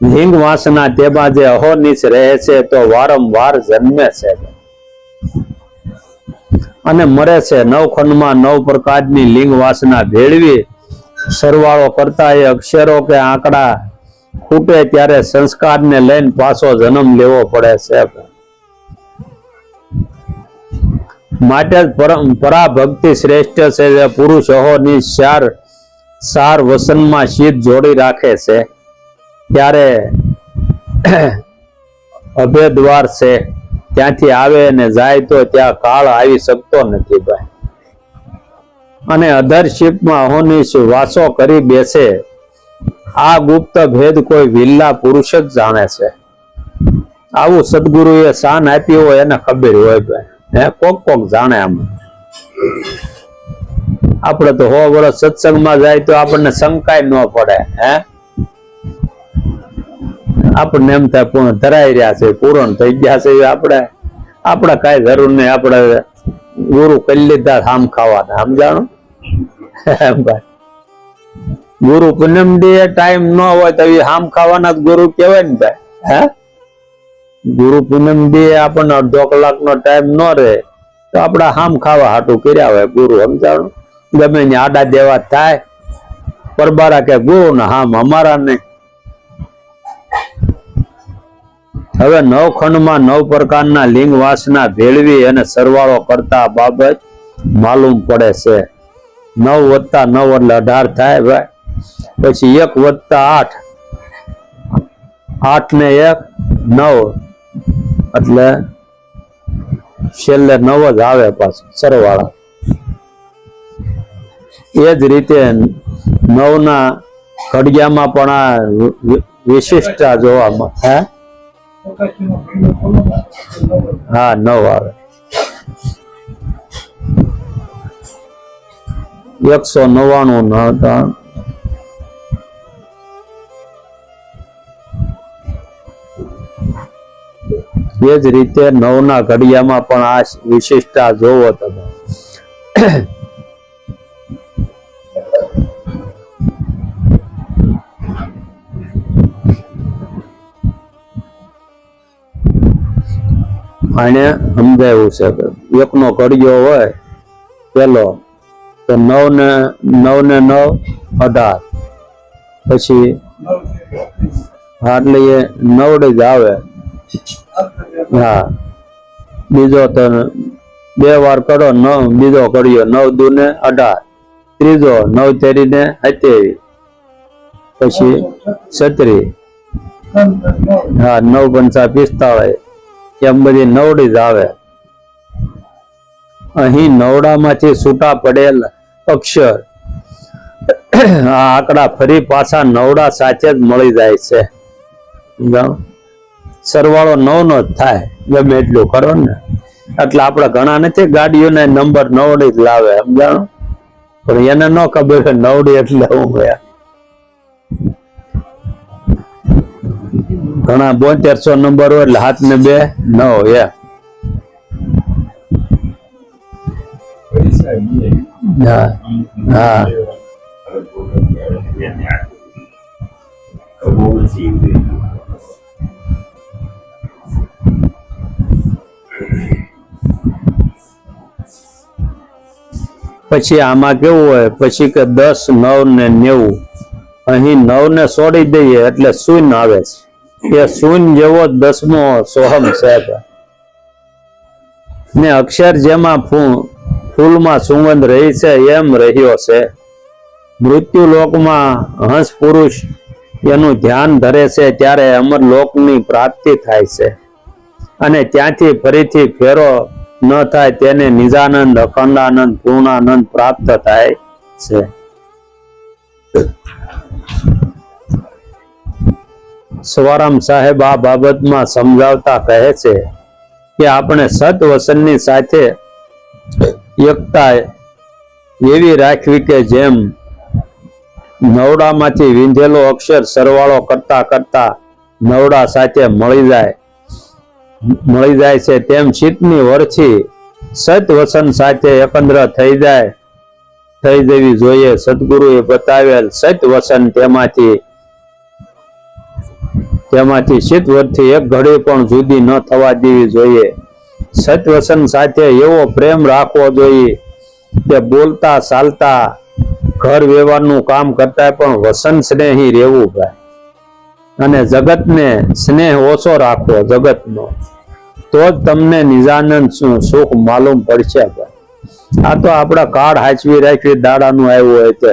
લિંગ વાસના તેમાં જે અહોનિશ રહે છે તો વારંવાર જન્મે છે અને મરે છે. 9 ખંડમાં 9 પ્રકારની લિંગ વાસના ભેળવી સરવાળો કરતા એ અક્ષરો કે આંકડા ખૂટે ત્યારે સંસ્કારને લઈને પાછો જન્મ લેવો પડે છે. માટે પરાભક્તિ શ્રેષ્ઠ છે, જે પુરુષ અહોની સાર વસનમાં શીત જોડી રાખે છે. ત્યારે અભેદ્વાર છે, ત્યાંથી આવે અને જાય તો ત્યાં કાળ આવી શકતો નથી ભાઈ. અને અધરશિપમાં અહોનિશ વાસો કરી બેસે. આ ગુપ્ત ભેદ કોઈ વિલ્લા પુરુષ જ જાણે છે. આવું સદગુરુએ શાન આપ્યું હોય એને ખબર હોય ભાઈ. કોક જાણે. આમ આપણે તો 100 વર્ષ સત્સંગમાં જાય તો આપણને શંકાય ન પડે. આપણને એમ થાય પૂર્ણ ધરાઈ રહ્યા છે, પૂર્ણ થઈ ગયા છે. આપણે કઈ જરૂર નહીં, આપણે ગુરુ કરી લીધા હામ ખાવાના. સમજાણું ભાઈ? ગુરુ પૂનમ દે ટાઈમ ન હોય તો હામ ખાવાના ગુરુ કેવાય ને ભાઈ. ગુરુ પૂનમ દે આપણને અડધો કલાકનો ટાઈમ ન રહે તો આપડા હામ ખાવા હાટું કર્યા હોય ગુરુ. સમજાણું? ગમે ને આડા દેવા થાય, પરબારા કે ગુરુ ને હામ અમારા નહીં. હવે 9 ખંડમાં 9 પ્રકારના લિંગ વાસના ભેળવી અને સરવાળો કરતા બાબત માલુમ પડે છે. 9 + 9 એટલે 18 થાય ભાઈ. પછી 1 + 8, 8 ને 1 9 એટલે છેલ્લે 9 જ આવે પાછું સરવાળા. એ જ રીતે 9 ના ઘડિયામાં પણ આ વિશિષ્ટતા જોવામાં. હા 9 આવે. 199 એ જ રીતે 9 ના ઘડિયામાં પણ આ વિશિષ્ટતા જોવો તમે. આને સમજાયું છે કે 1 નો ઘડિયો હોય પેલો તો 9 ને 9 18, પછી એટલે એ 9 જ આવે. હા, બીજો તો 2 વાર કરો 9, બીજો કર્યો 9 દુ ને 18, ત્રીજો 9 તેરી ને 27, પછી 36, હા 9 પંચા 45, એમ બધી નવડી જ આવે. અહીં નવડામાંથી છૂટા પડેલ અક્ષર આ આંકડા ફરી પાછા નવડા સાથે જ મળી જાય છે. સરવાળો 9 નો જ થાય ગમે એટલું કરો ને. એટલે આપણે ઘણા નથી ગાડીઓને નંબર નવડી જ લાવે સમજાણો, પણ એને ન ખબર કે નવડી એટલે હું ગયા. ઘણા 7200 નંબર હોય એટલે 7 ને 2 9 હા હા પછી આમાં કેવું હોય, પછી કે 10 9 ને 90, અહીં 9 ને છોડી દઈએ એટલે શૂન્ય આવે છે. એ શૂન્ય જેવો 10મો સોહમ છે ને અક્ષર જેમાં ફૂલમાં સુગંધ રહી છે એમ રહ્યો છે. મૃત્યુ લોકમાં હંસ પુરુષ એનું ધ્યાન ધરે છે ત્યારે અમર લોકની પ્રાપ્તિ થાય છે, અને ત્યાંથી ફરીથી ફેરો ન થાય તેને નિજાનંદ અખંડાનંદ પૂર્ણાનંદ પ્રાપ્ત થાય છે. સવારામ સાહેબ આ બાબતમાં સમજાવતા કહે છે કે આપણે સત વસનની સાથે એકતા એવી રાખવી કે જેમ નવડામાંથી વિંધેલો અક્ષર સરવાળો કરતા કરતા નવડા સાથે મળી જાય છે, તેમ શીતની વરથી સત વસન સાથે એકંદ્ર થઈ જવી જોઈએ. સદગુરુએ બતાવેલ સત વસન તેમાંથી શીત વરથી એક ઘડી પણ જુદી ન થવા દેવી જોઈએ. સત વસન સાથે એવો પ્રેમ રાખવો જોઈએ કે બોલતા ચાલતા ઘર વ્યવહારનું કામ કરતા પણ વસન સ્નેહી રહેવું ભાઈ, અને જગતને સ્નેહ ઓછો રાખવો જગતનો, તો જ તમને નિજાનંદ સુખ માલુમ પડશે ભાઈ. આ તો આપડા કાર્ડ હાચવી રાખવી દાડાનું આવ્યું હોય તો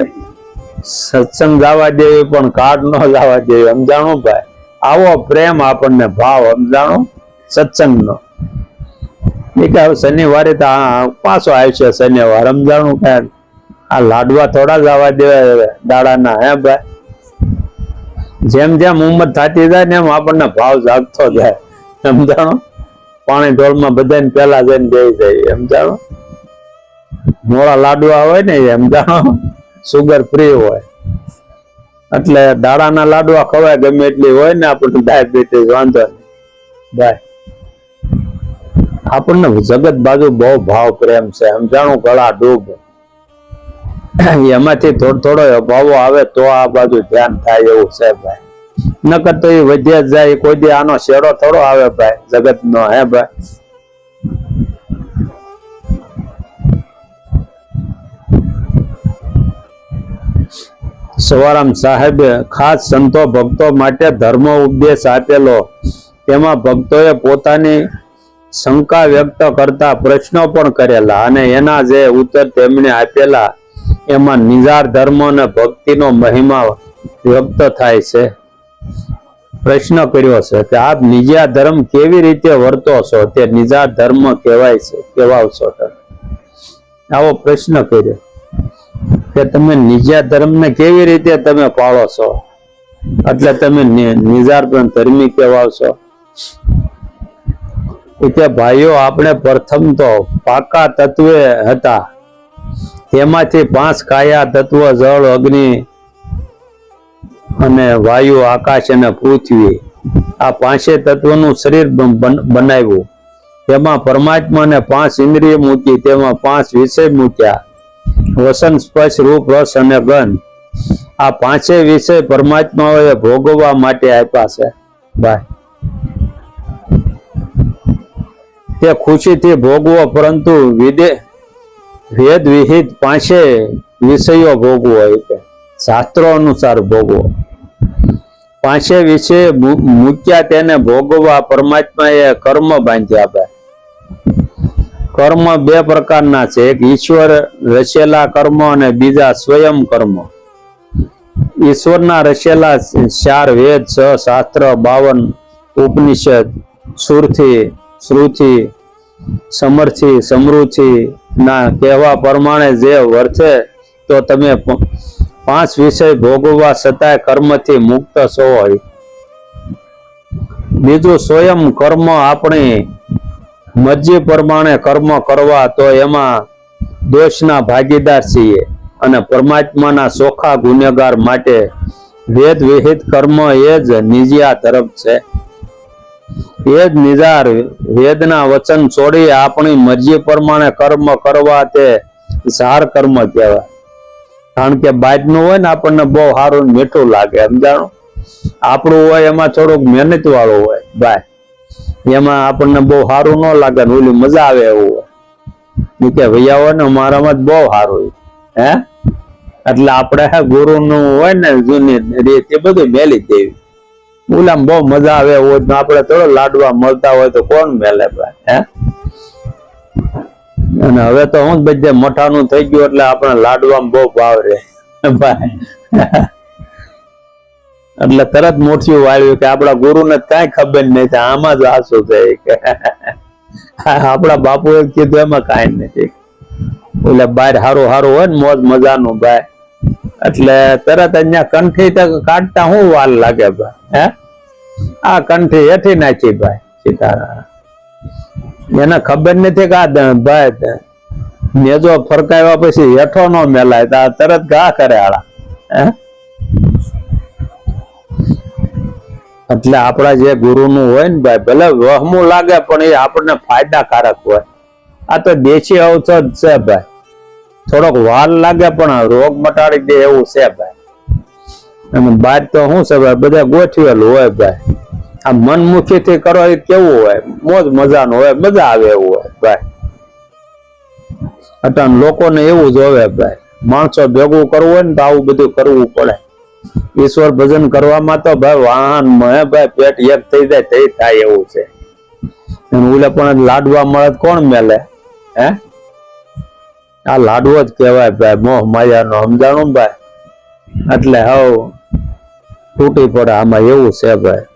સત્સંગ જવા દેવી પણ કાર્ડ ન જવા દેવી સમજાણું ભાઈ. આવો પ્રેમ આપણને ભાવ સમજાણું સત્સંગનો. એ કે શનિવારે તો પાછો આવશે શનિવાર સમજાણું કે આ લાડવા થોડા જવા દેવા દાડાના હે ભાઈ. જેમ જેમ ઉંમર થતી જાય ને એમ આપણને ભાવ જાગતો જાય સમજાણો. પાણી ઢોળમાં બધાને પેલા જઈને દઈ જાય સમજાણો. મોડા લાડવા હોય ને એમ જાણો સુગર ફ્રી હોય એટલે દાડાના લાડવા ખવાય ગમે એટલી હોય ને આપણને ડાયાબિટીસ વાંધો નહીં ભાઈ. આપણને જગત બાજુ બહુ ભાવ પ્રેમ છે સમજાણું. ગળા ડૂબ એમાંથી થોડો અભાવો આવે તો આ બાજુ ધ્યાન થાય એવું છે ભાઈ. નકર તો એ વધ્યા જાય કોઈ દી આનો શેડો થોડો આવે ભાઈ જગત નો હે ભાઈ. સવારામ સાહેબે ખાસ સંતો ભક્તો માટે ધર્મ ઉપદેશ આપેલો. તેમાં ભક્તોએ પોતાની શંકા વ્યક્ત કરતા પ્રશ્નો પણ કરેલા, અને એના જે ઉત્તર તેમણે આપેલા એમાં નિજાર ધર્મ અને ભક્તિનો મહિમા વ્યક્ત થાય છે. પ્રશ્ન કર્યો છે કે આપ નિજા ધર્મ કેવી રીતે વર્તો છો, તે નિજાર ધર્મ કહેવાય છે, કહેવાવશો. આવો પ્રશ્ન કર્યો કે તમે નિજા ધર્મને કેવી રીતે તમે પાળો છો, એટલે તમે નિજાર ધર્મી કહેવાવશો. કે ભાઈઓ આપણે પ્રથમ તો પાકા તત્વે હતા, તેમાંથી 5 કાયા તત્વ જળ અગ્નિ અને વાયુ આકાશ અને પૃથ્વી આ 5 તત્વનું શરીર બનાવ્યું. તેમાં પરમાત્માને 5 ઇન્દ્રિય મૂકી, તેમાં 5 વિષય મૂક્યા, વસન સ્પર્શ રૂપ રસ અને ગંધ. આ 5 વિષય પરમાત્માઓએ ભોગવવા માટે આપ્યા છે ભાઈ. તે ખુશીથી ભોગવો, પરંતુ વેદ વિહિત 5 વિષયો ભોગવો, શાસ્ત્રો અનુસાર ભોગવો. 5 વિષય મૂક્યા તેને ભોગવવા પરમાત્માએ કર્મ બાંધ્યા ભાઈ. કર્મ બે પ્રકારના છે, એક ઈશ્વર રચેલા કર્મ અને બીજા સ્વયં કર્મ. ઈશ્વરના રચેલા 4 વેદ, 6 શાસ્ત્ર, 52 ઉપનિષદ, શ્રુતિ, સમર્થિ, સમૃદ્ધિ ના કહેવા પ્રમાણે જે વર્તે તો તમે 5 વિષય ભોગવવા છતાંય કર્મથી મુક્ત છો. બીજું સ્વયં કર્મ, આપણી મરજી પ્રમાણે કર્મ કરવા તો એમાં દોષના ભાગીદાર છીએ અને પરમાત્માના ચોખ્ખા ગુનેગાર. માટે વેદ વિહિત કર્મ એ જ નિજ્યા તરફ છે. એ જ નિજાર વેદના વચન છોડી આપણી મરજી પ્રમાણે કર્મ કરવા તે ઝાર કર્મ કહેવાય. કારણ કે બાજનું હોય ને આપણને બહુ સારું મીઠું લાગે, સમજાણું. આપણું હોય એમાં થોડુંક મહેનત વાળું હોય ભાઈ, એમાં આપણને બહુ સારું ન લાગે ને ઓલી મજા આવે એવું હોય કે ભૈયા હોય ને મારામાં જ બહુ સારું હે. એટલે આપણે ગુરુ નું હોય ને જૂની રીત એ બધું મેલી દેવી. ઓલામ બહુ મજા આવે હોય તો આપણે થોડો લાડવા મળતા હોય તો કોણ મેલે ભાઈ હે. અને હવે તો હું બધે મઠાનું થઈ ગયું એટલે આપણે લાડવામાં બહુ ભાવ રે ભાઈ. એટલે તરત મોઠિયું વાળ્યું કે આપણા ગુરુને કઈ ખબર નથી, આમાં જ આસુ છે કે આપણા બાપુએ કીધું એમાં કઈ નથી. એટલે બહાર હારું હોય ને મોજ મજાનું ભાઈ, એટલે તરત અહીંયા કંઠી કાઢતા શું વાર લાગે ભાઈ હે. આ કંઠી હેઠી નાખી ભાઈ સીતારામ. એને ખબર નથી કે આ ભાઈ નેજો ફરકાવ્યા પછી હેઠો ન મેલાય તો તરત ઘા કરે આળા હે. એટલે આપણા જે ગુરુ નું હોય ને ભાઈ, ભલે વહમું લાગે પણ એ આપણને ફાયદાકારક હોય. આ તો દેશી ઔષધ છે ભાઈ, થોડોક વાર લાગે પણ રોગ મટાડી દે એવું છે ભાઈ. અને બહાર તો શું છે ભાઈ, બધા ગોઠવેલું હોય ભાઈ. આ મનમુખી થી કરો એ કેવું હોય, મોજ મજાનું હોય, મજા આવે એવું હોય ભાઈ. અટાણ લોકોને એવું જ હોય ભાઈ, માણસો ભેગું કરવું હોય ને તો આવું બધું કરવું પડે. ઈશ્વર ભજન કરવામાં તો ભાઈ વાહન ભાઈ પેટ એક થઈ જાય તે થાય એવું છે. ઓલે પણ લાડવા મળે કોણ મેલે હે. આ લાડવો જ કહેવાય ભાઈ, મોહ માયા નો, સમજાણું ભાઈ. એટલે હવ તૂટી પડે આમાં એવું છે ભાઈ.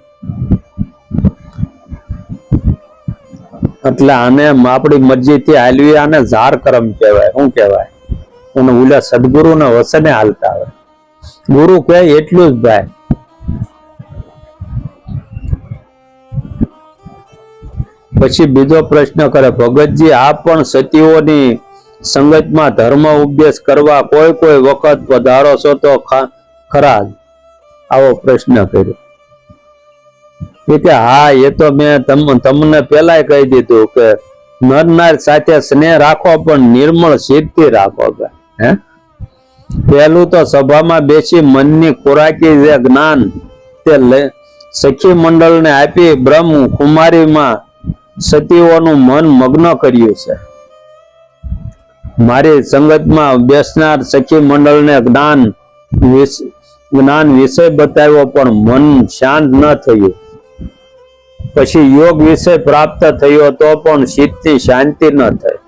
એટલે આને આપણી મરજી થી હાલવી, આને ઝાર કર્મ કહેવાય. શું કહેવાય? અને ઓલા સદગુરુ ને વસને હાલતા હોય. ગુરુ કહે એટલું જ ભાઈ. પછી બીજો પ્રશ્ન કરે ભગતજી, આપ પણ સતીઓની સંગતમાં ધર્મ ઉપદેશ કરવા કોઈ વખત પધારો છો તો ખરા? આવો પ્રશ્ન કર્યો. કે હા, એ તો મેં તમને પેલા કહી દીધું કે નર નાર સાથે સ્નેહ રાખો પણ નિર્મળ સિદ્ધથી રાખો હે. પહેલું તો સભામાં બેસી મનની ખોરાકી જે જ્ઞાન તે સખી મંડળને આપી બ્રહ્મ કુમારીમાં સતીઓનું મન મગ્ન કર્યું છે. મારી સંગતમાં બેસનાર સખી મંડળને જ્ઞાન વિષય બતાવ્યો પણ મન શાંત ન થયું. પછી યોગ વિષય પ્રાપ્ત થયો તો પણ ચિત્તની શાંતિ ન થઈ.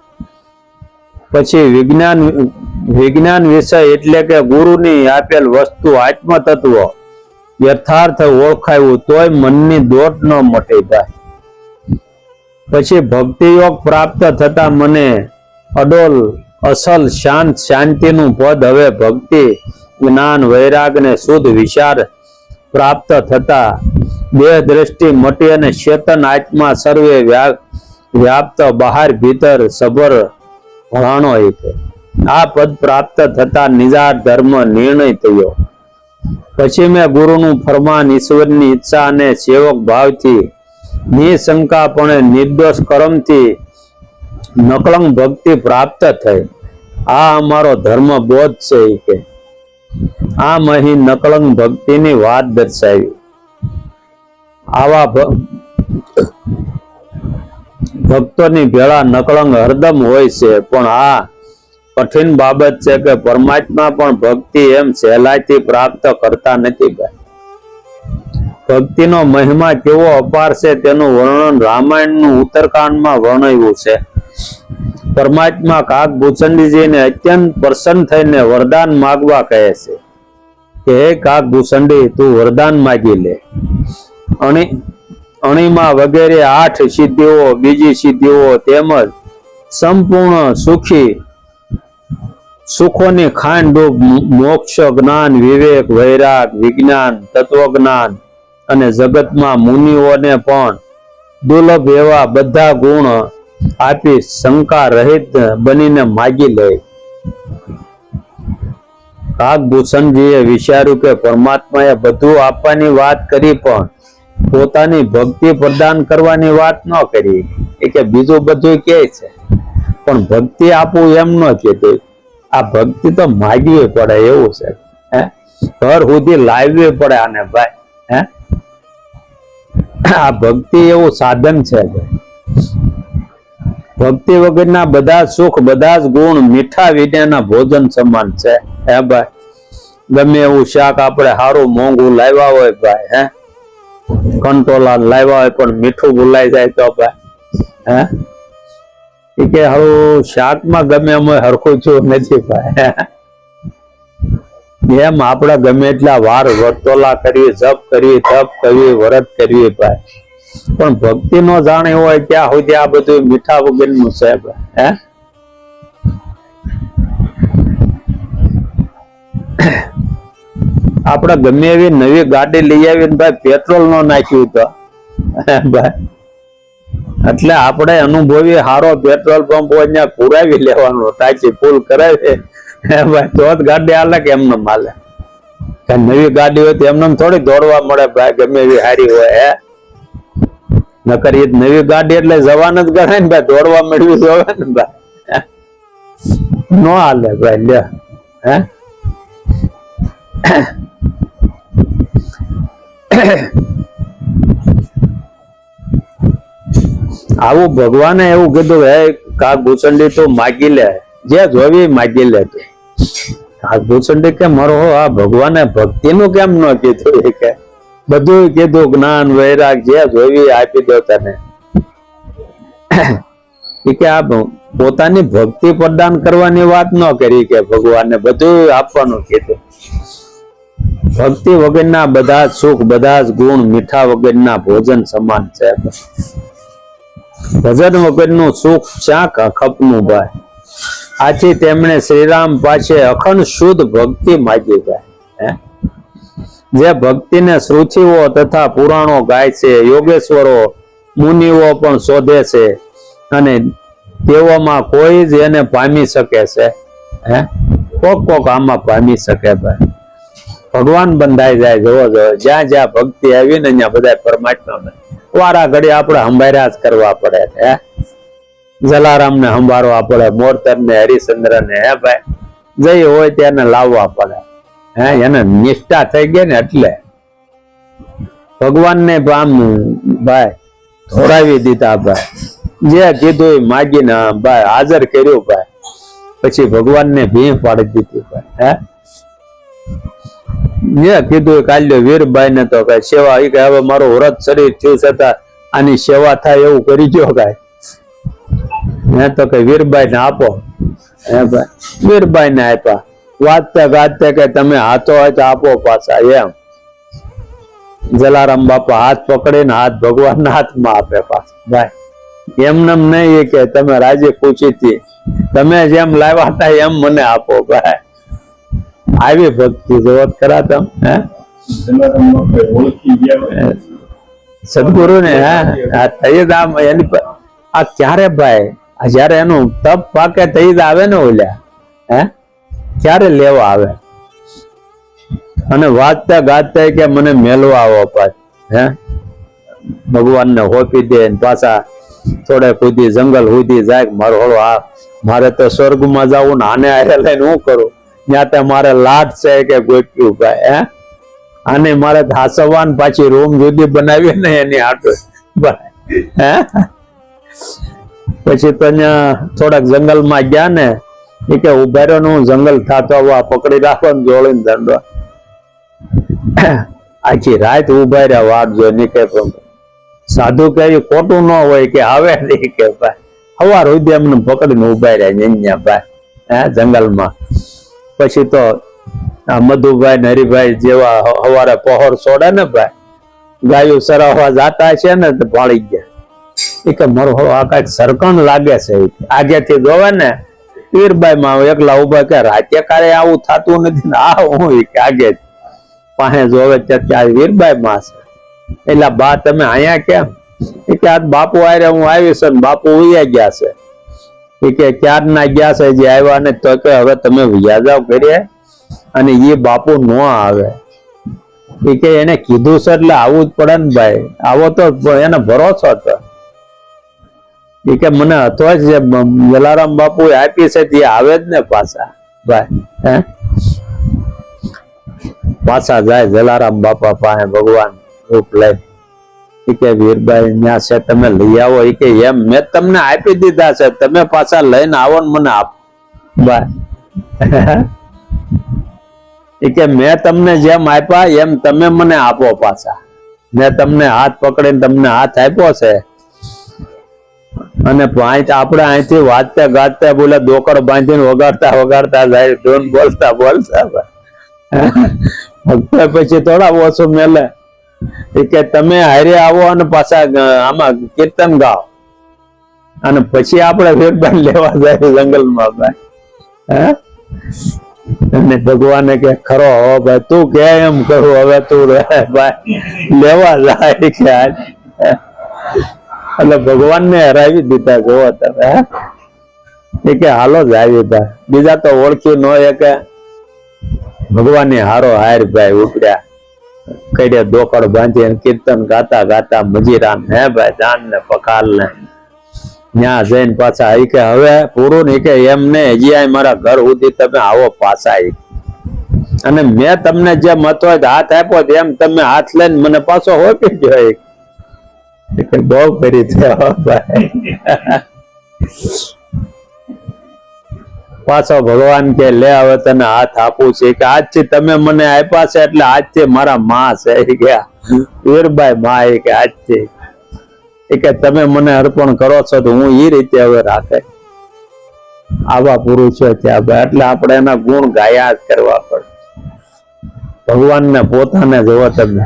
પછી વિજ્ઞાન વિષય એટલે કે ગુરુની આપેલ વસ્તુ આત્મ તત્વ યથાર્થ ઓળખાયું તોય મનની દોટ ન મટી ભાઈ. પછી ભક્તિ યોગ પ્રાપ્ત થતા મને અડોલ અસલ શાંતિનું પદ હવે ભક્તિ જ્ઞાન વૈરાગ ને શુદ્ધ વિચાર પ્રાપ્ત થતા દેહ દ્રષ્ટિ મટી અને ચેતન આત્મા સર્વે વ્યાપ્ત બહાર ભીતર સબર ભણાણો. આ પદ પ્રાપ્ત થતા નિજાર ધર્મ નિર્ણય થયો. પછી મેં ગુરુનું ફરમાન ઈશ્વરની ઈચ્છા અને સેવક ભાવથી નિશંકાપણે નિર્દોષ કર્મથી નકળંગ ભક્તિ પ્રાપ્ત થઈ. આ અમારો ધર્મ બોધ છે કે આમ અહીં નકળંગ ભક્તિની વાત દર્શાવી. આવા ભક્તોની ભેળા નકળંગ હરદમ હોય છે, પણ આ કઠિન બાબત છે કે પરમાત્મા પણ ભક્તિ એમ સહેલાઈથી પ્રાપ્ત કરતા નથી. ભક્તિનો મહિમા કેવો અપાર છે તેનું વર્ણન રામાયણનું ઉત્તરકાંડમાં વર્ણવ્યું છે. પરમાત્મા કાગભૂષણજીને અત્યંત પ્રસન્ન થઈને વરદાન માગવા કહે છે કે હે કાગભૂષણજી, તું વરદાન માગી લે. અણીમાં વગેરે 8 સિદ્ધિઓ, બીજી સિદ્ધિઓ તેમજ સંપૂર્ણ સુખોની ખાંડરૂપ મોક્ષ, જ્ઞાન, વિવેક, વૈરાગ, વિજ્ઞાન, તત્વજ્ઞાન અને જગતમાં મુનિઓને પણ દુર્લભ એવા બધા ગુણ આપી શંકા રહિત બનીને માગી લે. કાગભૂષણજીએ વિચાર્યું કે પરમાત્માએ બધું આપવાની વાત કરી પણ પોતાની ભક્તિ પ્રદાન કરવાની વાત ન કરી. એ કે બીજું બધું કે છે પણ ભક્તિ આપવું એમ ન કીધું. આ ભક્તિ તો માગવી પડે એવું છે. ઘર સુધી લાવવી પડે આને ભાઈ. આ ભક્તિ એવું સાધન છે. ભક્તિ વગરના બધા સુખ, બધા જ ગુણ મીઠા વિનાના ભોજન સમાન છે. હે ભાઈ, ગમે એવું શાક આપણે સારું મોંઘું લાવ્યા હોય ભાઈ, કંટોલા લાવ્યા હોય પણ મીઠું ભૂલાઈ જાય તો ભાઈ, કે હારું શાકમાં ગમે એમ હરખું છું નથી ભાઈ. એમ આપણે ગમે એટલા વાર વર્તોલા કરવી, જપ કરવી, તપ કરવી, વ્રત કરવી ભાઈ, પણ ભક્તિ નો જાણી હોય ત્યાં સુધી આ બધું મીઠા વગરનું છે ભાઈ. આપણે ગમે એવી નવી ગાડી લઈ આવીને ભાઈ પેટ્રોલ નો નાખ્યું તો ભાઈ, એટલે આપણે અનુભવી સારો પેટ્રોલ પંપ હોય ત્યાં પુરાવી લેવાનો, ટાંકી ફૂલ કરાવી ભાઈ તો જ ગાડી હાલે કે એમને માલે. નવી ગાડી હોય તો એમને થોડી દોડવા મળે ભાઈ, ગમે એવી હારી હોય. નકર એ નવી ગાડી એટલે જવાન જ ગણાય ને ભાઈ, દોડવા મેળવી જોવે ને ભાઈ, નો હાલે ભાઈ. લે આવું ભગવાને એવું કીધું, હે કાગભૂષણજી તું માગી લે, જે જોવી માગી લે. તું કાગભૂષણજી કે મારો આ ભગવાને ભક્તિ નું કેમ ન કીધું? કે બધું કીધું, જ્ઞાન, વૈરાગ જે જોવી આપી દો તને. કે આ પોતાની ભક્તિ પ્રદાન કરવાની વાત ન કરી, કે ભગવાને બધું આપવાનું કીધું. ભક્તિ વગરના બધા સુખ, બધા જ ગુણ મીઠા વગરના ભોજન સમાન છે. ભજન વગરનું સુખ ક્યાં ખપનું ભાઈ. આથી તેમણે શ્રીરામ પાસે અખંડ શુદ્ધ ભક્તિ માગી ભાઈ. જે ભક્તિને શ્રુતિઓ તથા પુરાણો ગાય છે, યોગેશ્વરો મુનિઓ પણ શોધે છે, અને તેઓમાં કોઈ જ એને પામી શકે છે. કોક આમાં પામી શકે ભાઈ. ભગવાન બંધાઈ જાય. જોવો જ્યાં જ્યાં ભક્તિ આવી ને ત્યાં બધા પરમાત્મા વારા ઘડી આપણે સંભાળ્યા જ કરવા પડે. જલારામ ને સંભાળવા પડે, મોરતર ને, હરિશ્ચંદ્ર ને, હે ભાઈ જઈ હોય તેને લાવવા પડે. એને નિષ્ઠા થઈ ગઈ ને એટલે ભગવાન ને આમ ભાઈ ધોરાવી દીધા ભાઈ. જે કીધું માગીને ભાઈ હાજર કર્યું ભાઈ. પછી ભગવાન ને ભીં પાડી દીધી ભાઈ. જે કીધું કાલ્યો વીરબાઈ ને તો કઈ સેવા, કે હવે મારું વ્રત શરીર થયું છતાં આની સેવા થાય એવું કરી ગયો કઈ. તો કે વીરબાઈ ને આપો. ભાઈ વીરબાઈ ને આપ્યા. વાંચતા ગાજતા કે તમે હાથો હાથ આપો પાછા. એમ જલારામ બાપા હાથ પકડીને હાથ ભગવાન ના હાથમાં આપે પાછા ભાઈ. એમને નહીં કે તમે રાજી ખુશીથી તમે જેમ લાવ્યા હતા એમ મને આપો ભાઈ. આવી ભક્તિ જોત ખરા તમ. સદગુરુ ને થઈ જ આમ એની પર આ ક્યારે ભાઈ, જયારે એનું તપ પાકે થઈ જ આવે ને ઓલ્યા, ક્યારે લેવા આવે. અને વાંચતા ગાજતા કે મને મેલવા આવો પાછ. ભગવાન ને હોપી દે પાછા થોડે કુદી જંગલ સુધી જાય. મારો હળો મારે તો સ્વર્ગમાં જવું ને આને આરે લઈને હું કરું? ત્યાં મારે લાટ છે કે ગોત્યું ભાઈ. આને મારે હાસવાન પાછી રૂમ જુદી બનાવી ને એની આટો ભાઈ. પછી તો થોડાક જંગલમાં ગયા ને, એ કે ઉભા રહ્યો ને હું જંગલ થતો પકડી રાખો ને જોડીને દંડો. આખી રાત ઉભા રહ્યા વાટ જોઈ. કે સાધુ કે ખોટું ન હોય કે આવે નહીં કે ભાઈ સવાર સુધી એમને પકડીને ઉભા રહ્યા અહીંયા ભાઈ જંગલમાં. પછી તો આ મધુભાઈ ને હરિભાઈ જેવા સવારે પહોર છોડે ને ભાઈ, ગાયું સરાવવા જાતા છે ને તો ભાળી ગયા. એ કે મારો આ કઈક સરકણ લાગે છે. આગેથી જોવે ને વીરબાઈ માં એકલા ઉભા કે રાતે કારે આવું થતું નથી ને આ હું આગે પાસે જોવે ત્યાં વીરબાઈ માં છે. એટલે બા તમે અહીંયા કેમ? એ કે આ બાપુ આરે હું આવીશ ને બાપુ ઉયા ગયા છે. એ કે ક્યાર ના ગયા છે જે આવ્યા ને તો કે હવે તમે વ્યા જાવ કરીએ અને એ બાપુ ન આવે. એ કે એને કીધું છે એટલે આવું જ પડે ને ભાઈ, આવો તો એને ભરોસો હતો. એ કે મને હતો જ જલારામ બાપુ આપી છે તે આવે જ ને પાછા ભાઈ. પાછા જાય જલારામ બાપા પાસે ભગવાન રૂપ લઈ. એ કે વીરબાઈ ત્યાં છે તમે લઈ આવો. એ કે એમ મેં તમને આપી દીધા છે, તમે પાછા લઈને આવો ને મને આપ ભાઈ. એ કે મેં તમને જેમ આપ્યા એમ તમે મને આપો પાછા. મેં તમને હાથ પકડીને તમને હાથ આપ્યો છે અને આપણે અહીંથી વાંચતા ગાતા બોલે દોકડ બાંધીને વગાડતા વગાડતા જાય, ધૂન બોલતા બોલતા પછી થોડા ઓછું મેલે. એ કે તમે હારે આવો અને પાછા આમાં કીર્તન ગાઓ અને પછી આપણે વીરબાઈ લેવા જાય જંગલમાં ભાઈ. અને ભગવાને કે ખરો ભાઈ તું કે એમ કરું હવે તું ભાઈ લેવા જાય કે એટલે ભગવાન ને હરાવી દીધા જોવો તમે. એ કે હાલો જ આવી ભાઈ, બીજા તો ઓળખી ન એ કે ભગવાન ની હારો હાર ભાઈ ઉપડ્યા કડે દોકડ બાંધી કીર્તન ગાતા ગાતા મજીરા હે ભાઈ જાન ને પકાલ ને ત્યાં જઈને પાછા. એ કે હવે પૂરું ને કે એમ ને હજી મારા ઘર સુધી તમે આવો પાછા. અને મેં તમને જે મત હોય હાથ આપ્યો એમ તમે હાથ લઈને મને પાછો હોપી ગયો. બહુ કરી પાછો ભગવાન કે લે હવે તને હાથ આપું છે કે આજથી તમે મને આપ્યા છે એટલે આજથી મારા માં છે. વીરબાઈ માં એ કે આજથી એ કે તમે મને અર્પણ કરો છો તો હું એ રીતે હવે રાખે. આવા પુરુષો ત્યાં ભાઈ એટલે આપણે એના ગુણ ગાયા જ કરવા પડે. ભગવાન ને પોતાને જોવો તમે.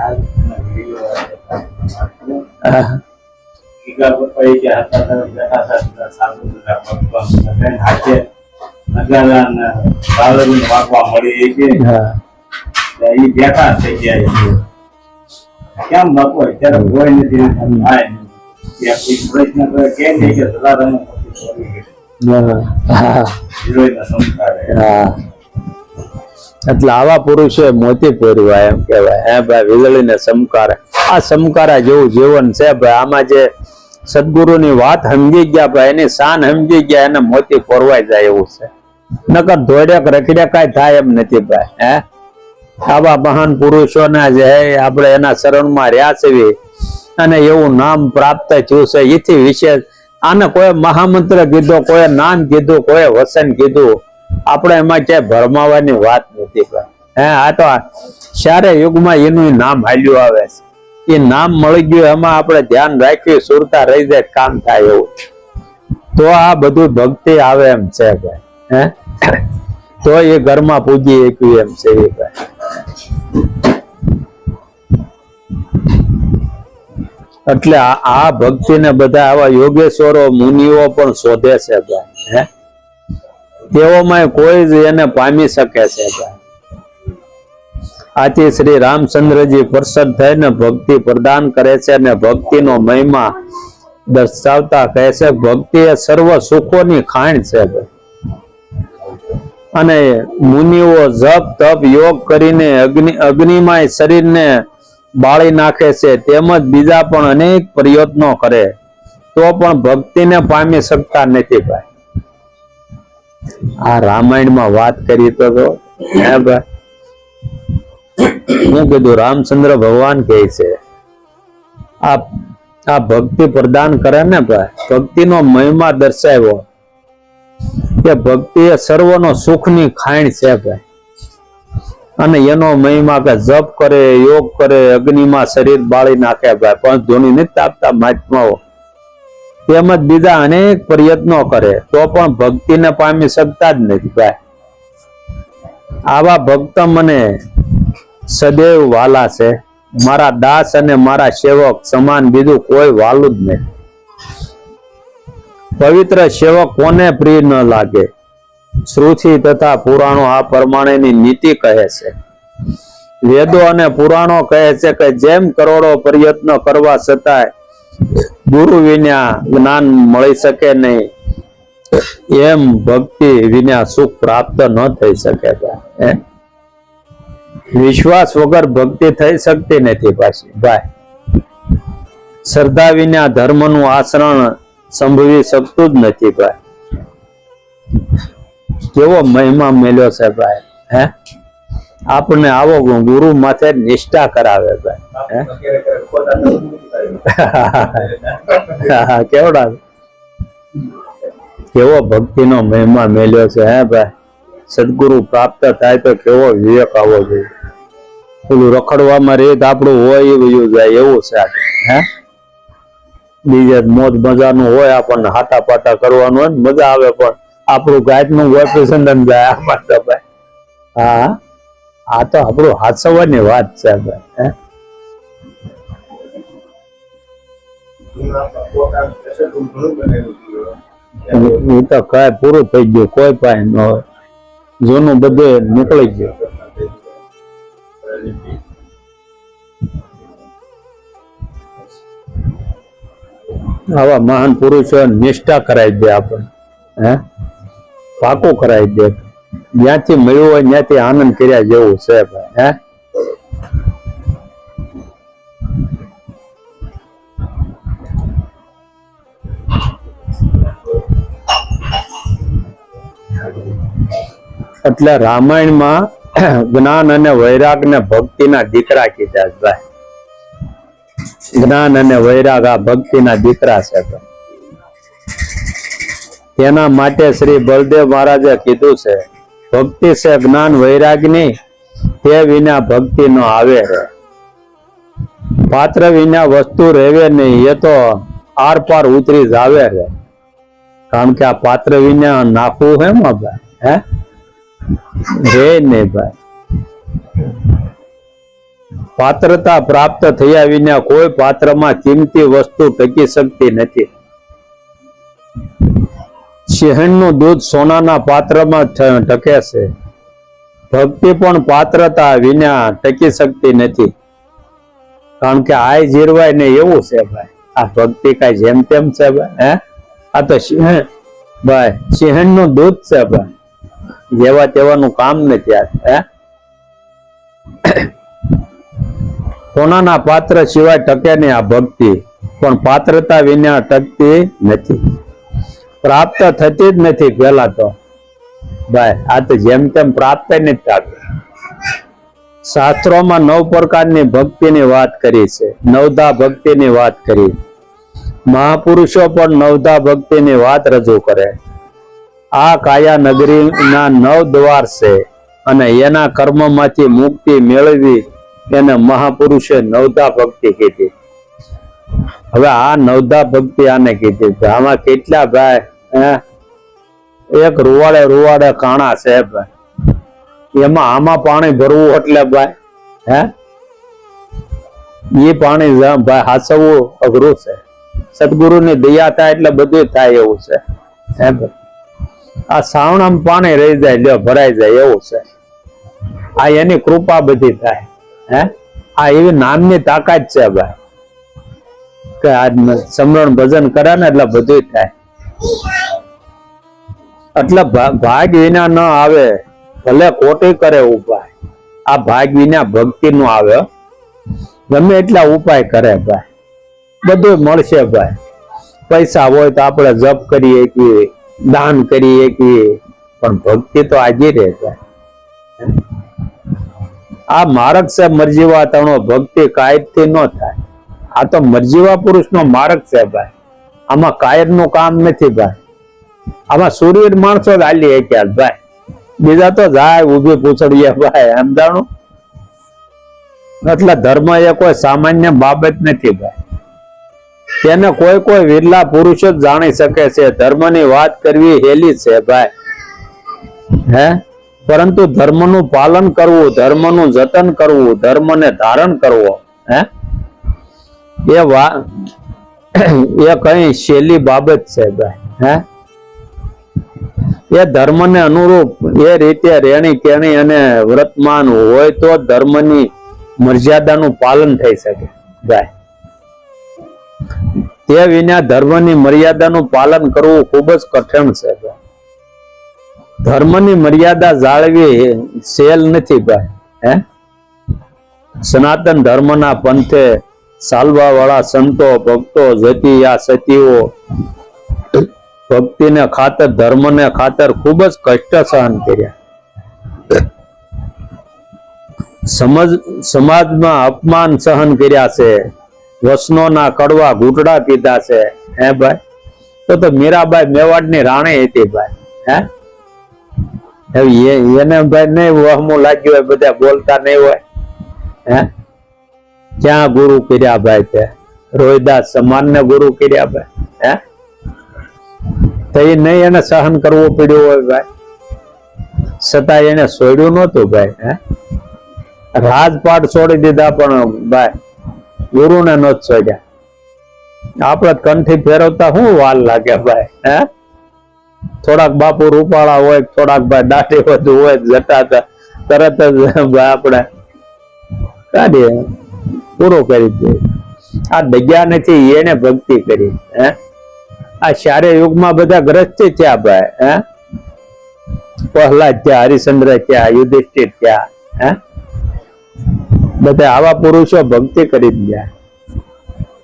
કેમ બાપુ અત્યારે કોઈ નથી પ્રશ્ન કરે કેમ થઈ ગયા. એટલે આવા પુરુષો મોતી પહેરવા એમ કેવાય. હે ભાઈ વીજળી ને સમકારે. આ સમકારા જેવું જીવન છે ભાઈ. આમાં જે સદગુરુ ની વાત સમજી ગયા ભાઈ, એની શાન સમજી ગયા, એને મોતી પરવાઈ જાય એવું છે. નકર ધોડ્યા રખડ્યા કઈ થાય એમ નથી ભાઈ. હે આવા મહાન પુરુષો ના જે આપણે એના શરણમાં રહ્યા છે અને એવું નામ પ્રાપ્ત થયું છે. એથી વિશેષ આને કોઈ મહામંત્ર કીધો, કોઈ નામ કીધું, કોઈ વસન કીધું, આપણે એમાં ક્યાંય ભરમાવાની વાત નથી ભાઈ. હે આ તો ચારે યુગમાં એનું નામ હાલ્યું આવે છે. એ નામ મળી ગયું એમાં આપણે ધ્યાન રાખીએ, સુરતા રહી જાય, કામ થાય એવું. તો આ બધું ભક્તિ આવે એમ છે ભાઈ. હે તો એ ઘરમાં પૂજી એક્યું એમ છે એ ભાઈ. એટલે આ ભક્તિ ને બધા આવા યોગેશ્વરો મુનિઓ પણ શોધે છે ભાઈ. હે તેઓમાં કોઈ જ એને પામી શકે છે ભાઈ. આથી શ્રી રામચંદ્રજી પ્રસન્ન થઈને ભક્તિ પ્રદાન કરે છે અને ભક્તિનો મહિમા દર્શાવતા કહે છે ભક્તિ એ સર્વ સુખોની ખાણ છે ભાઈ. અને મુનિઓ જપ તપ યોગ કરીને અગ્નિમાં શરીરને બાળી નાખે છે, તેમજ બીજા પણ અનેક પ્રયત્નો કરે તો પણ ભક્તિને પામી શકતા નથી ભાઈ. આ રામાયણમાં વાત કરી તો હે ભાઈ. હું કીધું રામચંદ્ર ભગવાન કહે છે આ ભક્તિ પ્રદાન કરે ને ભાઈ, ભક્તિનો મહિમા દર્શાવ્યો કે ભક્તિ એ સર્વનો સુખની ખાણ છે ભાઈ. અને એનો મહિમા કે જપ કરે, યોગ કરે, અગ્નિમાં શરીર બાળી નાખે ભાઈ, પણ ધૂણી નથી આપતા મહાત્માઓ. તેમજ બીજા અનેક પ્રયત્નો કરે તો પણ ભક્તિને પામી શકતા જ નથી ભાઈ. આવા ભક્ત મને સદૈવ વાલા છે. મારા દાસ અને મારા સેવક સમાન બીજું કોઈ વાલું જ નહીં. પવિત્ર સેવક કોને પ્રિય ન લાગે? શ્રુતિ તથા પુરાણો આ પ્રમાણેની નીતિ કહે છે. વેદો અને પુરાણો કહે છે કે જેમ કરોડો પ્રયત્ન કરવા છતાંય ગુરુ વિના જ્ઞાન મળી શકે નહીં, એમ ભક્તિ વિના સુખ પ્રાપ્ત ન થઈ શકે. વિશ્વાસ વગર ભક્તિ થઈ શકતી નથી પાછી ભાઈ. શ્રદ્ધા વિના ધર્મનું આચરણ સંભવી શકતું જ નથી ભાઈ. કેવો મહિમા મેલ્યો છે ભાઈ. આપણને આવો ગુરુ માથે નિષ્ઠા કરાવે ભાઈ. કેવડા કેવો ભક્તિનો મહિમા મેલ્યો છે ભાઈ. સદગુરુ પ્રાપ્ત થાય તો કેવો વિવેક આવવો જોઈએ. પેલું રખડવામાં રીત આપણું હોય એવું જાય એવું છે. બીજે મોજ મજાનું હોય, આપણને હાટા પાટા કરવાનું હોય મજા આવે, પણ આપણું ગાયક નું હોય પસંદ જાય આમાં તો ભાઈ. હા, આ તો આપણું હાથસવાની વાત છે ભાઈ. એ તો કઈ પૂરું થઈ ગયું, કોઈ પાસે ન હોય. જૂનું બધું નીકળી ગયું. આવા મહાન પુરુષો નિષ્ઠા કરાવી દે આપણને. પાકું કરાવી દે. જ્યાંથી મળ્યું હોય ત્યાંથી આનંદ કર્યા જેવું છે ભાઈ. એટલે રામાયણમાં જ્ઞાન અને વૈરાગ ને ભક્તિના દીકરા કીધા ભાઈ. જ્ઞાન અને વૈરાગ આ ભક્તિના દીકરા છે. તેના માટે શ્રી બલદેવ મહારાજે કીધું છે, ભક્તિ છે જ્ઞાન વૈરાગની, તે વિના ભક્તિ નો આવે રે. પાત્ર વિના વસ્તુ રહેવે નહીં, એ તો આર પાર ઉતરી જ આવે રે. કારણ કે આ પાત્ર વિના નાખવું હે ભાઈ. રે નહીં ભાઈ. પાત્રતા પ્રાપ્ત થયા વિના કોઈ પાત્રમાં કિંમતી વસ્તુ ટકી શકતી નથી. સિંહણનું દૂધ સોનાના પાત્રમાં ટકે છે. ભક્તિ પણ પાત્રતા વિના ટકી શકતી નથી. કારણ કે આ જીરવાય ને એવું છે ભાઈ. આ ભક્તિ કઈ જેમ તેમ છે ભાઈ. આ તો ભાઈ સિંહણનું દૂધ છે ભાઈ. જેવા તેવાનું કામ નથી. સોનાના પાત્ર સિવાય ટકે નહીં આ ભક્તિ, પણ પાત્રતા વિના ટકતી નથી, પ્રાપ્ત થતી જ નથી. પેલા તો ભાઈ આ તો જેમ તેમ પ્રાપ્ત નથી થતું. શાસ્ત્રોમાં 9 પ્રકારની ભક્તિની વાત કરી છે. નવધા ભક્તિની વાત કરી. મહાપુરુષો પણ નવધા ભક્તિની વાત રજૂ કરે. આ કાયા નગરીના 9 દ્વાર છે અને એના કર્મમાંથી મુક્તિ મેળવી એને મહાપુરુષે નવધા ભક્તિ કીધી. હવે આ નવધા ભક્તિ આને કીધી. આમાં કેટલા ભાઈ એક રૂવાડે કાણા છે ભાઈ. એમાં આમાં પાણી ભરવું એટલે ભાઈ એ પાણી ભાઈ હાચવવું અઘરું છે. સદગુરુની દયા થાય એટલે બધું થાય એવું છે. આ સાવણામાં પાણી રહી જાય, લ્યો ભરાઈ જાય એવું છે. આ એની કૃપા બધી થાય. આ એવી નામની તાકાત છે ભાઈ કે આ સમરણ ભજન કરે ને એટલે બધું થાય. એટલે ભાગ વિના ન આવે, ભલે કોટી કરે ઉપાય. આ ભાગ વિના ભક્તિ નું આવે. ગમે એટલા ઉપાય કરે ભાઈ, બધું મળશે ભાઈ. પૈસા હોય તો આપણે જપ કરી શકીએ, દાન કરી શકીએ, પણ ભક્તિ તો આજે રહે ભાઈ. આ માર્ગ છે મરજીવા તણો, ભક્તિ કાયદથી ન થાય. આ તો મરજીવા પુરુષ નો માર્ગ છે ભાઈ. આમાં કાયદ નું કામ નથી ભાઈ. આમાં સૂર્ય માણસો જ હાલી શક્યા ભાઈ. બીજા તો જાય ઉભી પૂછડીએ ભાઈ. એમ જાણું એટલે ધર્મ એ કોઈ સામાન્ય બાબત નથી ભાઈ. તેને કોઈ કોઈ વિરલા પુરુષો જ જાણી શકે છે. ધર્મની વાત કરવી હેલી છે ભાઈ, હે, પરંતુ ધર્મનું પાલન કરવું, ધર્મનું જતન કરવું, ધર્મને ધારણ કરવો, હે, એ કઈ શૈલી બાબત છે ભાઈ, હે. એ ધર્મને અનુરૂપ એ રીતે રેણી કેણી અને વર્તમાન હોય તો ધર્મની મર્યાદાનું પાલન થઈ શકે ભાઈ. તે વિના ધર્મની મર્યાદાનું પાલન કરવું ખૂબ જ કઠિન છે ભાઈ. ધર્મની મર્યાદા જાળવી સેલ નથી ભાઈ, હે. સનાતન ધર્મના પંથે ચાલવા વાળા સંતો ભક્તો જતીયા સતીઓ ભક્તિને ખાતર ધર્મને ખાતર ખૂબ જ કષ્ટ સહન કર્યા. સમાજમાં અપમાન સહન કર્યા છે, વસનોના કડવા ઘૂંટડા પીધા છે, હે ભાઈ. તો મીરાબાઈ મેવાડની રાણી હતી ભાઈ, હે. એને ભાઈ નહીં વહમું લાગ્યું હોય, બધા બોલતા નહીં હોય, હે. ક્યાં ગુરુ કર્યા ભાઈ, તે રોહિદાસ સમાનને ગુરુ કર્યા ભાઈ, હે. તો એ નહીં એને સહન કરવું પડ્યું હોય ભાઈ, છતાં એને છોડ્યું નહોતું ભાઈ, હે. રાજપાટ છોડી દીધા પણ ભાઈ ગુરુને નહોત છોડ્યા. આપડે કંઠી ફેરવતા શું વાર લાગે ભાઈ, હે. થોડાક બાપુ રૂપાળા હોય, થોડાક ભાઈ દાઢી વધુ હોય, જટાતા તરત જ આપણે કાઢીએ, પૂરો કરી દે. આ દગ્યા નથી, એને ભક્તિ કરી, હે. આ ચારે યુગમાં બધા ગ્રસ્તી થયા ભાઈ, હે. પ્રહલાદ થયા, હરિશ્ચંદ્ર થયા, યુધિષ્ઠિર થયા, હે. બધા આવા પુરુષો ભક્તિ કરી ગયા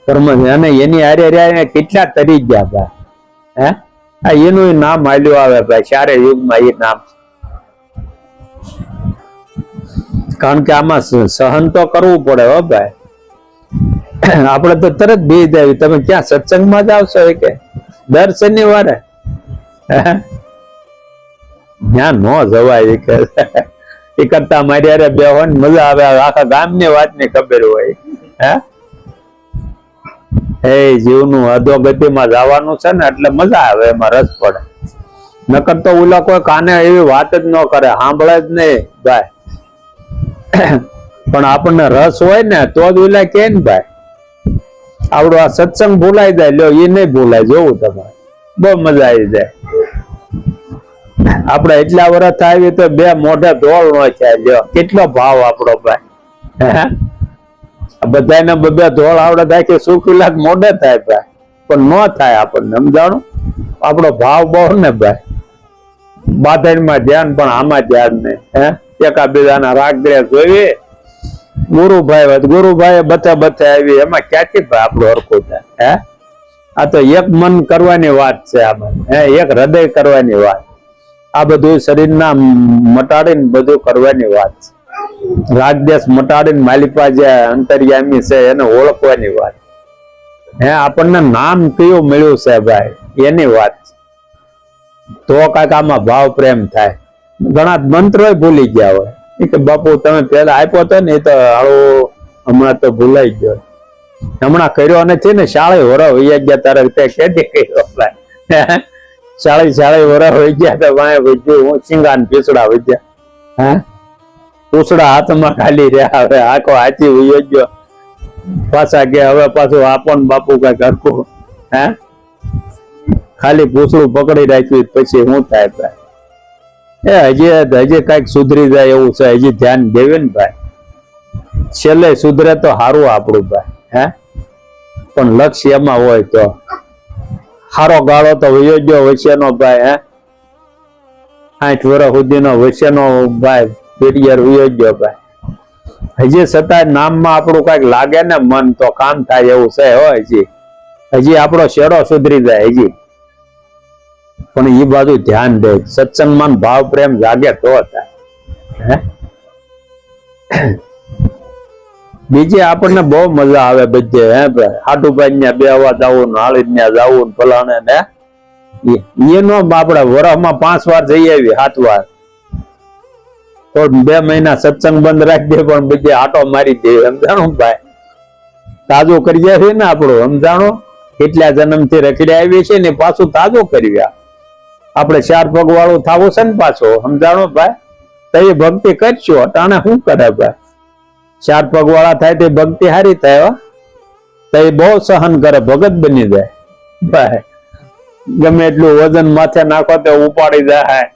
કર્મ, અને એની હારે રહ્યા કેટલા તરી ગયા ભાઈ, હે. આ એનું નામ હાલ્યું આવે ભાઈ ચારે યુગમાં, એ નામ. કારણ કે આમાં સહન તો કરવું પડે હો ભાઈ. આપણે તો તરત બી જાય, તમે ક્યાં સત્સંગમાં જ આવશો કે દર શનિવારે, ત્યાં ન જવાય કે. એ કરતા મારી હારે બેહો ને મજા આવે, આખા ગામની વાતની ખબર હોય, હે. એ જીવનું અધોગતિમાં જવાનું છે ને એટલે મજા આવે, એમાં રસ પડે. નકર તો ઓલા કોઈ કાને એવી વાત જ ન કરે, સાંભળે જ નહીં ભાઈ. પણ આપણને રસ હોય ને તો જ ઓલા કે ને ભાઈ આવડો આ સત્સંગ ભૂલાઈ જાય, લ્યો એ નહીં ભૂલાય. જોવું તમારે બહુ મજા આવી જાય. આપડે એટલા વર્ષ આવી તો બે મોઢે ધોળ નો થાય, લ્યો કેટલો ભાવ આપણો ભાઈ. બધાને બે ધોળ આવડે થાય કે સુખીલાત મોઢે થાય ભાઈ, પણ ન થાય આપણને, સમજાણું. આપણો ભાવ બહુ ને ભાઈ. બાધણમાં ધ્યાન પણ આમાં ધ્યાન નહીં, હે. એકાબીજાના રાગ દ્વેષ જોઈએ. ગુરુભાઈ બથે આવી, એમાં ક્યાંથી ભાઈ આપણું હરખું થાય, હે. આ તો એક મન કરવાની વાત છે આમાં, હે. એક હૃદય કરવાની વાત. આ બધું શરીરના મટાડીને બધું કરવાની વાત છે. રાગદેશ મટાડીને માલિપા જે અંતર્યામી છે એને ઓળખવાની વાત, હે. આપણને નામ કયું મળ્યું છે ભાઈ, એની વાત છે. તો કાંઈક આમાં ભાવ પ્રેમ થાય. ઘણા મંત્રો ભૂલી ગયા હોય કે બાપુ તમે પેલા આપ્યો હતો ને, એ તો હાળું હમણાં તો ભૂલાઈ ગયો, હમણાં કર્યો નથી ને. શાળે વરા હોઈ ગયા તારે કેદી કર્યો ભાઈ, શાળે વરા હોઈ ગયા તો હું સિંગાન પીસડા વધ્યા, હે. પૂછડા હાથમાં ખાલી રહ્યા, હવે આખો હાથી હોઈ ગયો પાછા કે હવે પાછું આપણ બાપુ કઈ કરકું, હે. ખાલી પૂછડું પકડી રાખ્યું પછી શું થાય ભાઈ. હજી કઈક સુધરી જાય એવું છે, હજી ધ્યાન દેવે ને ભાઈ. છેલ્લે સુધરે તો સારું આપણું ભાઈ, હે. પણ લક્ષ્ય એમાં હોય તો હારો ગાળો તો વયો ગયો વચ્ચેનો ભાઈ, હે. 60 વર્ષ સુધીનો વચ્ચેનો ભાઈ પીરિયડ વયો ગયો ભાઈ. હજી છતાં નામમાં આપણું કઈક લાગે ને મન તો કામ થાય એવું છે હો. હજી આપણો શેડો સુધરી જાય હજી. પણ એ બાજુ ધ્યાન દે, સત્સંગમાં ભાવ પ્રેમ જાગે તો થાય, હે. બીજી આપણને બહુ મજા આવે બધે, હે ભાઈ. હાટુભાઈ ને બેહવા જવું, હાળી ને જવું, ફલાણે ને એનો આપડે વરસમાં 5 વાર જઈ આવી, 7 વાર. તો 2 મહિના સત્સંગ બંધ રાખી દે પણ બધે આટો મારી દે, સમજાણું ભાઈ. તાજું કરી જાય ને આપણું, સમજાણું. કેટલા જન્મથી રખડી આવી છે ને પાછું તાજો કર્યા. આપણે 4 પગ વાળું થવું છે ને પાછો, સમજાણો ભાઈ? તો એ ભક્તિ કરશું. અટાણે શું કરે ભાઈ? 4 પગ વાળા થાય તે ભક્તિ હારી થાય હો. તો એ બહુ સહન કરે, ભગત બની જાય ભાઈ. ગમે એટલું વજન માથે નાખો તો ઉપાડી જાય.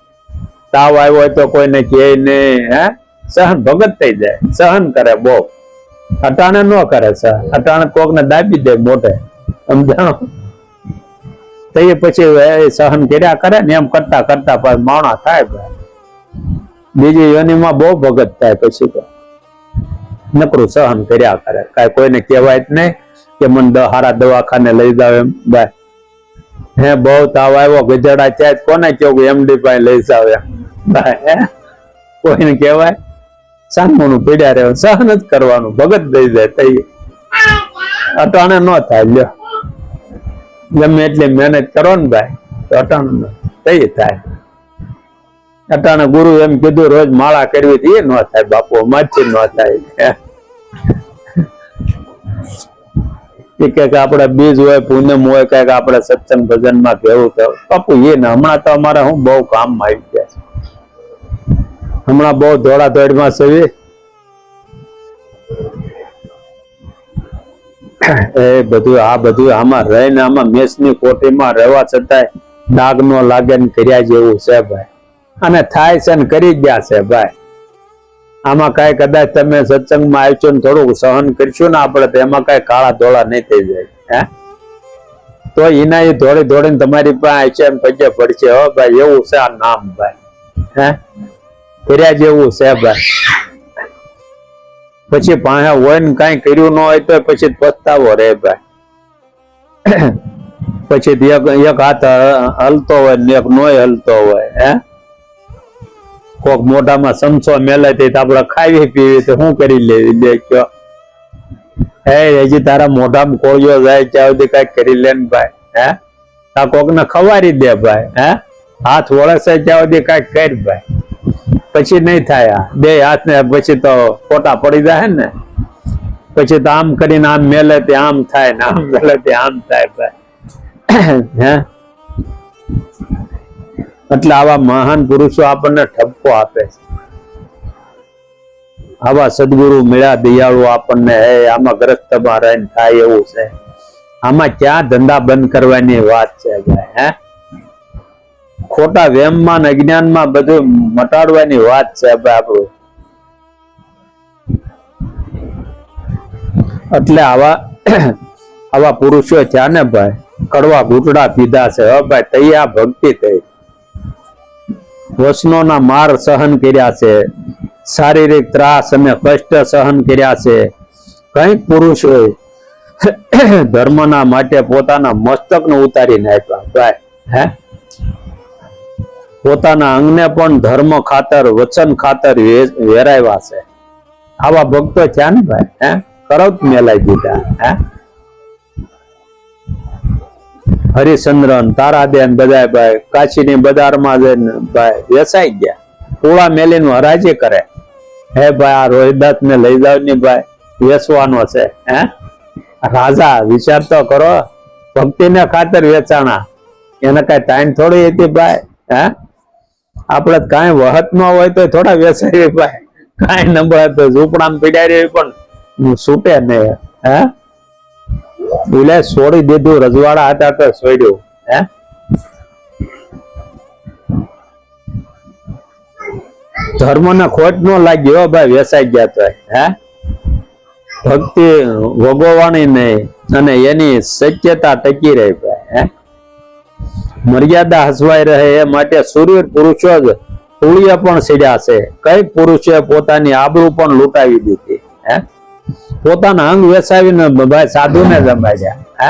તાવ આવ્યો હોય તો કોઈને કહે નહીં, હે? સહન ભગત થઈ જાય, સહન કરે બહુ. અટાણે ન કરે સહન. અટાણે કોક ને દાબી દે મોઢે, સમજાણો? તો એ પછી સહન કર્યા કરે ને એમ કરતા કરતા પછી માણા થાય ભાઈ. બીજી યોનિમાં બહુ ભગત થાય પછી તો. નકરું સહન કર્યા કરે, કાંઈ કોઈને કહેવાય જ નહીં કે મને હારા દવાખાને લઈ જાવ એમ ભાઈ. હે બહુ તાવ આવ્યો ગજડા ત્યાં કોને કેવું એમડી પાસે લઈ જાવ એમ ભાઈ? હે કોઈને કહેવાય? સામુનું પીડ્યા રહે, સહન જ કરવાનું, ભગત દઈ જાય. તઈ અટાણે ન થાય. લ્યો ગમે એટલી મહેનત કરો ને ભાઈ તો અટાણે તઈ થાય. અટાણે ગુરુ એમ કીધું રોજ માળા કરવી એ ન થાય બાપુ, માછી ન થાય. કે આપડે બીજ હોય, પૂનમ હોય, કઈક આપડે સત્સંગ ભજન માં કેવું થયું બાપુ એ ને. હમણાં તો અમારે હું બહુ કામમાં આવી ગયા છે. હમણાં બહુ દોડા દોડમાં સેવી એ બધું આ બધું આમાં રહીને આમાં મેસની કોટીમાં રહેવા છતાંય ડાઘ નો લાગે ને કર્યા જેવું છે ભાઈ. અને થાય છે ને કરી ગયા છે ભાઈ. આમાં કઈ કદાચ તમે સત્સંગમાં આવશો ને થોડુંક સહન કરશું ને આપણે તો એમાં કઈ કાળા ધોળા નહીં થઈ જાય. હે તો એના એ દોડી દોડીને તમારી પાસે આવશે એમ પગે પડશે. હો ભાઈ એવું છે આ નામ ભાઈ. હે કર્યા જેવું છે ભાઈ. પછી પાસે હોય ને કઈ કર્યું ન હોય તો પછી પસ્તાવો રે ભાઈ. પછી એક હાથ હલતો હોય ને એક નોય હલતો હોય. હે કોક મોઢામાં સમસો મેલે તે આપડે ખાવી પીવી તો શું કરી લેવી દે કયો? હે હજી તારા મોઢામાં કોળિયો જાય ત્યાં સુધી કઈક કરી લે ને ભાઈ. હે આ કોક ને ખવારી દે ભાઈ. હે હાથ વળસે ત્યાં સુધી કઈક કરી ભાઈ. પછી નહીં થાય. આ બે હાથ ને પછી તો ખોટા પડી જાય ને. પછી તો આમ કરીને આમ મેલે તે આમ થાય ને આમ મેલે તે આમ થાય ભાઈ. હે એટલે આવા મહાન પુરુષો આપણને ઠપકો આપે છે. આવા સદગુરુ મળ્યા દયાળુ આપણને. હે આમાં ગ્રસ્તમાં રહીને થાય એવું છે. આમાં ક્યાં ધંધા બંધ કરવાની વાત છે ભાઈ? હે ખોટા વેમમાં ને અજ્ઞાનમાં બધું મટાડવાની વાત છે ભાઈ આપણું. એટલે આવા પુરુષો થયા ને ભાઈ, કડવા ઘૂંટડા પીધા છે. હો ભાઈ તૈયા ભક્તિ થઈ. વસનોના માર સહન કર્યા છે, શારીરિક ત્રાસ અને કષ્ટ સહન કર્યા છે. કઈક પુરુષોએ ધર્મના માટે પોતાના મસ્તકને ઉતારી નાખ્યા ભાઈ. હે પોતાના અંગને પણ ધર્મ ખાતર વચન ખાતર વેરાવ્યા છે. આવા ભક્તો થયા ને ભાઈ. હે કરત મેલાઈ દીધા. હે હરિચંદ્રન તારાદેન બધા ભાઈ કાશીની બજારમાં જઈને ભાઈ વેસાઈ ગયા. ટોળા મેલીનું હરાજી કરે. હે ભાઈ આ રોહિદાસ ને લઈ જાવ ને ભાઈ વેચવાનો છે. હે રાજા વિચાર તો કરો, ભક્તિને ખાતર વેચાણા. એને કઈ ટાઈમ થોડી હતી ભાઈ. હે આપડે કઈ વહત ન હોય તો થોડા વેચાય ભાઈ. કઈ નંબર તો ઝૂંપડામાં પીડાય પણ છૂટે નહીં. હે એટલે છોડી દીધું. રજવાડા હતા તો છોડ્યું. હે ધર્મ ને ખોટ ન લાગ્યો ભાઈ, વેસાઈ ગયા તો. હે ભક્તિ ભોગવવાની નહીં અને એની સત્યતા ટકી રહી ભાઈ. હે મર્યાદા હસવાઈ રહે એ માટે સૂરવીર પુરુષો જ તુળિયા પણ સીડ્યા છે. કઈ પુરુષે પોતાની આબરૂ પણ લૂંટાવી દીધી. હે પોતાના અંગ વેસાવીને ભાઈ સાધુ ને જમાડ્યા. હે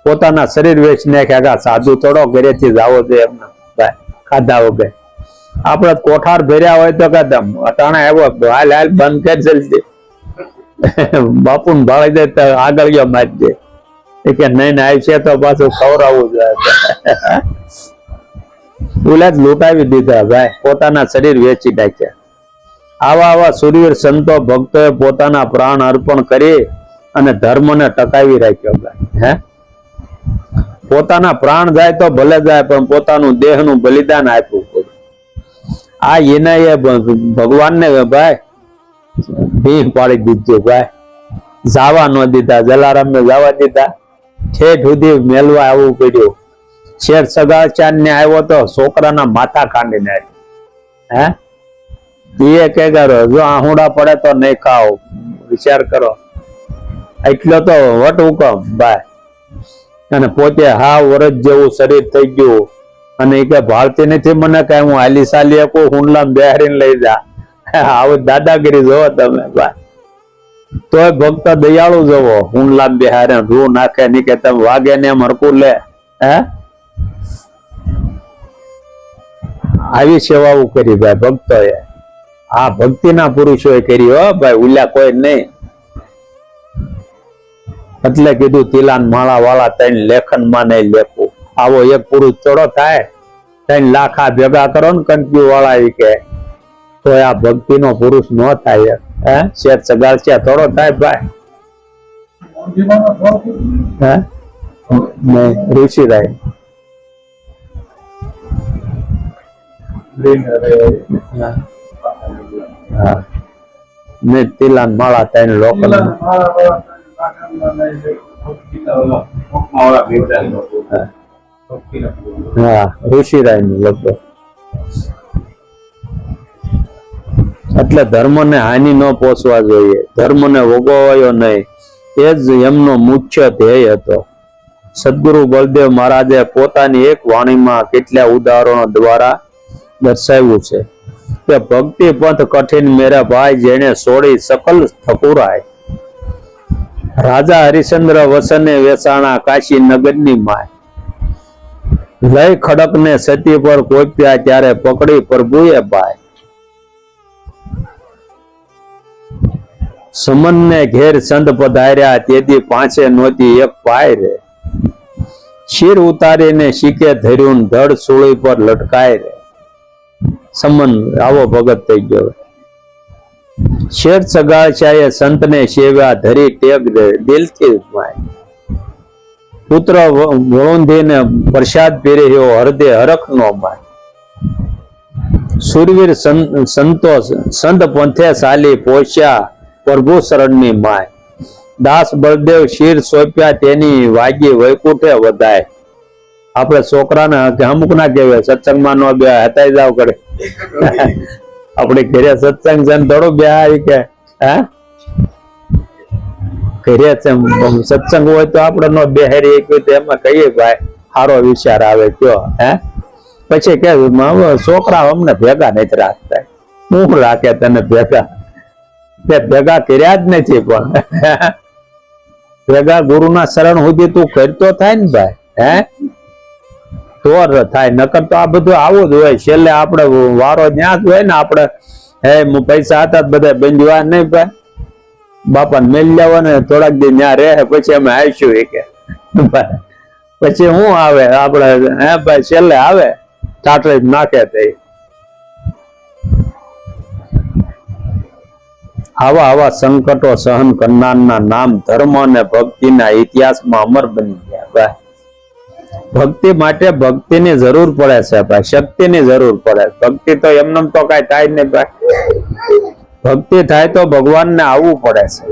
પોતાના શરીર વેચી નાખ્યા. સાધુ થોડો ઘરેથી જાવો જોઈએ એમના ભાઈ ખાધા વગર. આપડે કોઠાર ભર્યા હોય તો કદમ અટાણા આવ્યો હાલ હાલ બંધ કરી જલ્દી. બાપુ ને ભાળી દે તો આગળ ગયો મારી દે કે નહીં ને આવી છે તો પાછું ખવડાવવું જોઈએ. ઉલા જ લૂંટાવી દીધા ભાઈ, પોતાના શરીર વેચી નાખ્યા. આવા સુરવીર સંતો ભક્તોએ પોતાના પ્રાણ અર્પણ કરી અને ધર્મને ટકાવી રાખ્યો ભાઈ. હે પોતાના પ્રાણ જાય તો ભલે જાય પણ પોતાનું દેહનું બલિદાન આપવું પડે. આ એને ભગવાનને ભાઈ ભીખ પાડી દીધું ભાઈ, જવા ન દીધા, જલારામને જવા દીધા, ઠેઠ સુધી મેલવા આવવું પડ્યું. શેઠ સગાચાર ને આવ્યો તો છોકરાના માથા કાઢી નાખ્યા. હે એ કે કરો જો આહુડા પડે તો નહીં ખાઓ, વિચાર કરો. એટલો તો વટ હુકમ ભાઈ. અને પોતે હા વરસ જેવું શરીર થઈ ગયું અને એ કે ભાળતી નથી મને કઈ હું હાલી સાલી આપું, હુંડલામાં બેહારીને લઈ જા. આવું દાદાગીરી જોવો તમે ભાઈ. તોય ભક્ત દયાળુ જોવો, હુંડલામાં બેહારે રૂ નાખે નહીં કે તમે વાગે ને એમ હરકું લે. હે આવી સેવાઓ કરી ભાઈ ભક્તોએ. આ ભક્તિના પુરુષોએ કરી હો ભાઈ, ઉલ્યા કોઈ નહીં. એટલે કીધું તિલાન માળા વાળા તૈન લેખન માં નહીં લેખું. આવો એક પુરુષ થોડો થાય, તૈન લાખા ભેગા કરો ને કંકીઓ વાળા કે તો આ ભક્તિ નો પુરુષ ન થાય. હે શેઠ સગાડ્યા થોડો થાય ભાઈ. હે નહીં ઋષિરાય હા ને તિલાન માળા તૈન લોકલ હા ઋષિરાય નું લગભગ. એટલે ધર્મ ને હાનિ ન પહોંચવા જોઈએ, ધર્મ ને વગોવાયો નહીં, એ જ એમનો મુખ્ય ધ્યેય હતો. સદગુરુ બળદેવ મહારાજે પોતાની એક વાણીમાં કેટલા ઉદાહરણો દ્વારા દર્શાવ્યું છે કે ભક્તિ પંથ કઠિન મેરા ભાઈ જેને છોડી સકલ ઠકુરાય. રાજા હરિશ્ચંદ્ર વસને વેસાણા કાશી નગરની માય. લય ખડક ને સતી પર કોપ્યા ત્યારે પકડી પ્રભુએ ભાઈ. સમન ને ઘેર સંત પધાર્યા તેથી પાંચે નોતી એક પાય રે. શિર ઉતારીને શીકે ધર્યું ધડ સુળી પર લટકાય રે. સમન આવો ભગત થઈ ગયો. શેઠ સગાચાએ સંતને સેવ્યા ધરી ટેગ દિલથી માય. પુત્ર વળુંધીને પ્રસાદ પીર્યો હૃદય હરખ નો માય. સુરવીર સંતોષ સંત પંથે ચાલી પોષ્યા પ્રભુ શરણની માય. દાસ બળદેવ શિર સોંપ્યા તેની વાગી વૈકુંઠે વધાય. આપણે છોકરાને અમુક ના કહેવાય સત્સંગમાં નો બે હતાઈ જાવ કરે. આપણે ઘરે સત્સંગ જન થોડો બે કે હે ઘરે સત્સંગ હોય તો આપણે નો બેહારી એમાં કહીએ ભાઈ સારો વિચાર આવે કયો. હે પછી કે છોકરા અમને ભેગા નથી રાખતા. હું રાખે તને ભેગા? તે ભેગા કર્યા જ નથી. પણ ભેગા ગુરુના શરણ સુધી તું કરતો થાય ને ભાઈ. હે તો થાય, નકર તો આ બધું આવું જ હોય. છેલ્લે આપણે વારો ત્યાં જ હોય ને. આપણે હે પૈસા હતા બધા બંધવા નહીં ભાઈ. બાપા મેલ લેવા ને થોડાક દી ત્યાં રહે પછી અમે આવીશું એ કે પછી શું આવે આપણે. હે ભાઈ છેલ્લે આવે ટાટરી નાખે તે. આવા આવા સંકટો સહન કરનારના નામ ધર્મ અને ભક્તિના ઇતિહાસમાં અમર બની ગયા ભાઈ. ભક્તિ માટે ભક્તિની જરૂર પડે છે ભાઈ, શક્તિની જરૂર પડે. ભક્તિ તો એમને તો કઈ થાય નહીં ભાઈ. ભક્તિ થાય તો ભગવાનને આવવું પડે છે.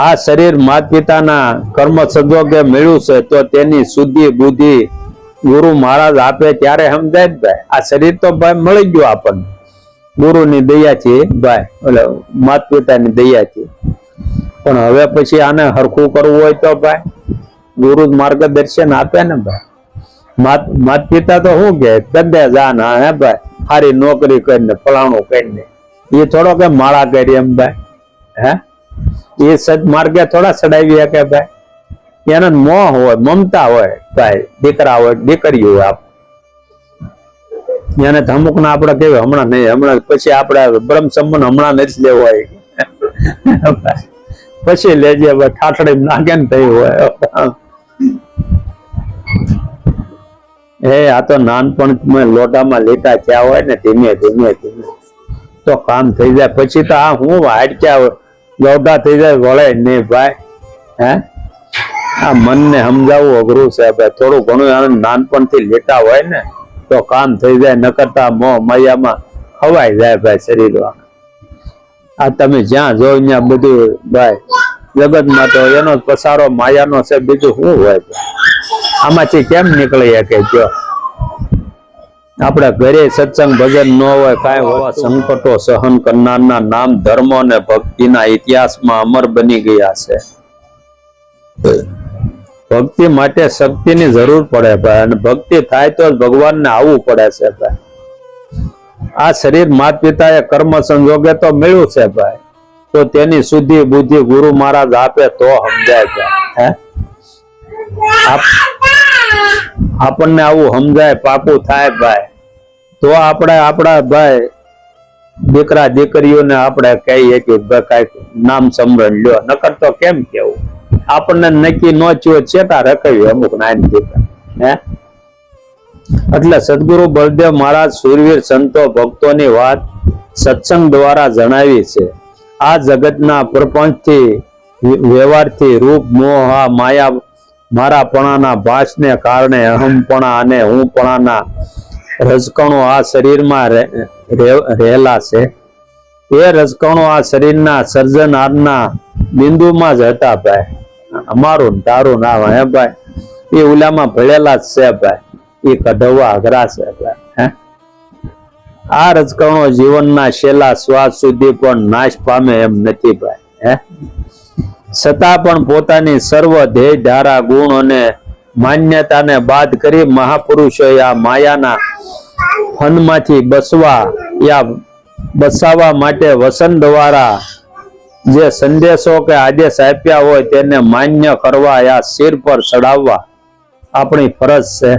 આ શરીર માતા પિતાના કર્મ સંજોગે મળ્યું છે તો તેની શુદ્ધિ બુદ્ધિ ગુરુ મહારાજ આપે ત્યારે સમજાય જ ભાઈ. આ શરીર તો ભાઈ મળી ગયું આપણને ગુરુની દયાથી ભાઈ, એટલે માતા પિતાની દયાથી. પણ હવે પછી આને હરખું કરવું હોય તો ભાઈ ગુરુ માર્ગદર્શન આપે ને ભાઈ. માતા પિતા તો શું કે ગદ્દે જાના હે ભાઈ, સારી નોકરી કરીને ફલાણું કરીને. એ થોડો કે માળા કરી એમ ભાઈ. હે એ સદમાર્ગે થોડા ચડાવી શકે ભાઈ. એને મોહ હોય, મમતા હોય ભાઈ, દીકરા હોય દીકરીઓ હોય. એને અમુક ના આપડે કેવું હમણાં નહીં, હમણાં પછી આપડે બ્રહ્મ સંબંધ હમણાં નથી લેવો હોય. પછી લેજે ઠાઠડી નાખે ને થયું હોય. આ તો નાનપણ લોટામાં લીટા થયા હોય ને ધીમે ધીમે ધીમે તો કામ થઈ જાય. પછી તો આ હું હાડક્યા ગૌઢા થઈ જાય વળે નહીં ભાઈ. હે આ મનને સમજાવવું અઘરું છે ભાઈ. થોડું ઘણું આનંદ નાનપણથી લેતા હોય ને તો કામ થઈ જાય, નકરતા મોહ માયામાં ખવાઈ જાય ભાઈ શરીરમાં. આ તમે જ્યાં જોવ ત્યાં બધું ભાઈ જગતમાં તો એનો જ પસારો માયાનો છે, બીજું શું હોય? આમાંથી કેમ નીકળી શકે? જો આપણા ઘરે સત્સંગ ભજન ન હોય, કાંઈ હોય, સંકટો સહન કરનારના નામ ધર્મ અને ભક્તિના ઇતિહાસમાં અમર બની ગયા છે. ભક્તિ માટે શક્તિની જરૂર પડે ભાઈ, અને ભક્તિ થાય તો જ ભગવાનને આવવું પડે છે ભાઈ. આ શરીર માત પિતાએ કર્મ સંજોગે તો મળ્યું છે ભાઈ, તો તેની શુદ્ધિ બુદ્ધિ ગુરુ મહારાજ આપે તો સમજાય ભાઈ. આપણને આવું સમજાય, પાકું થાય ભાઈ, તો આપણે આપણા ભાઈ દીકરા દીકરીઓને આપણે કહીએ કે કઈક નામ સમરણ લ્યો, નકર તો કેમ કેવું? આપણને નક્કી ન થયું ચેટા રખાવી અમુક નાની દીકરા. એટલે સદગુરુ બળદેવ મહારાજ સુરવીર સંતો ભક્તોની વાત સત્સંગ દ્વારા જણાવી છે. આ જગતના પ્રપંચથી વ્યવહારથી રૂપ મોહ માયા મારાપણાના ભાસને કારણે અહમપણા અને હુંપણાના રજકણો આ શરીરમાં રહેલા છે. એ રજકણો આ શરીરના સર્જનારના બિંદુમાં જ હતા ભાઈ. અમારું તારું નામ હે ભાઈ, એ ઉલામાં ભળેલા જ છે ભાઈ, એ કઢવા અઘરા છે ભાઈ. આ રજકણો જીવનના છેલ્લા શ્વાસ સુધી પણ નાશ પામે એમ નથી ભાઈ. છતાં પણ પોતાની સર્વ ધ્યેય ધારા ગુણ અને માન્યતાને બાદ કરી મહાપુરુષોએ આ માયાના ફનમાંથી બસાવવા માટે વસન દ્વારા જે સંદેશો કે આદેશ આપ્યા હોય તેને માન્ય કરવા યા શિર પર ચડાવવા આપણી ફરજ છે.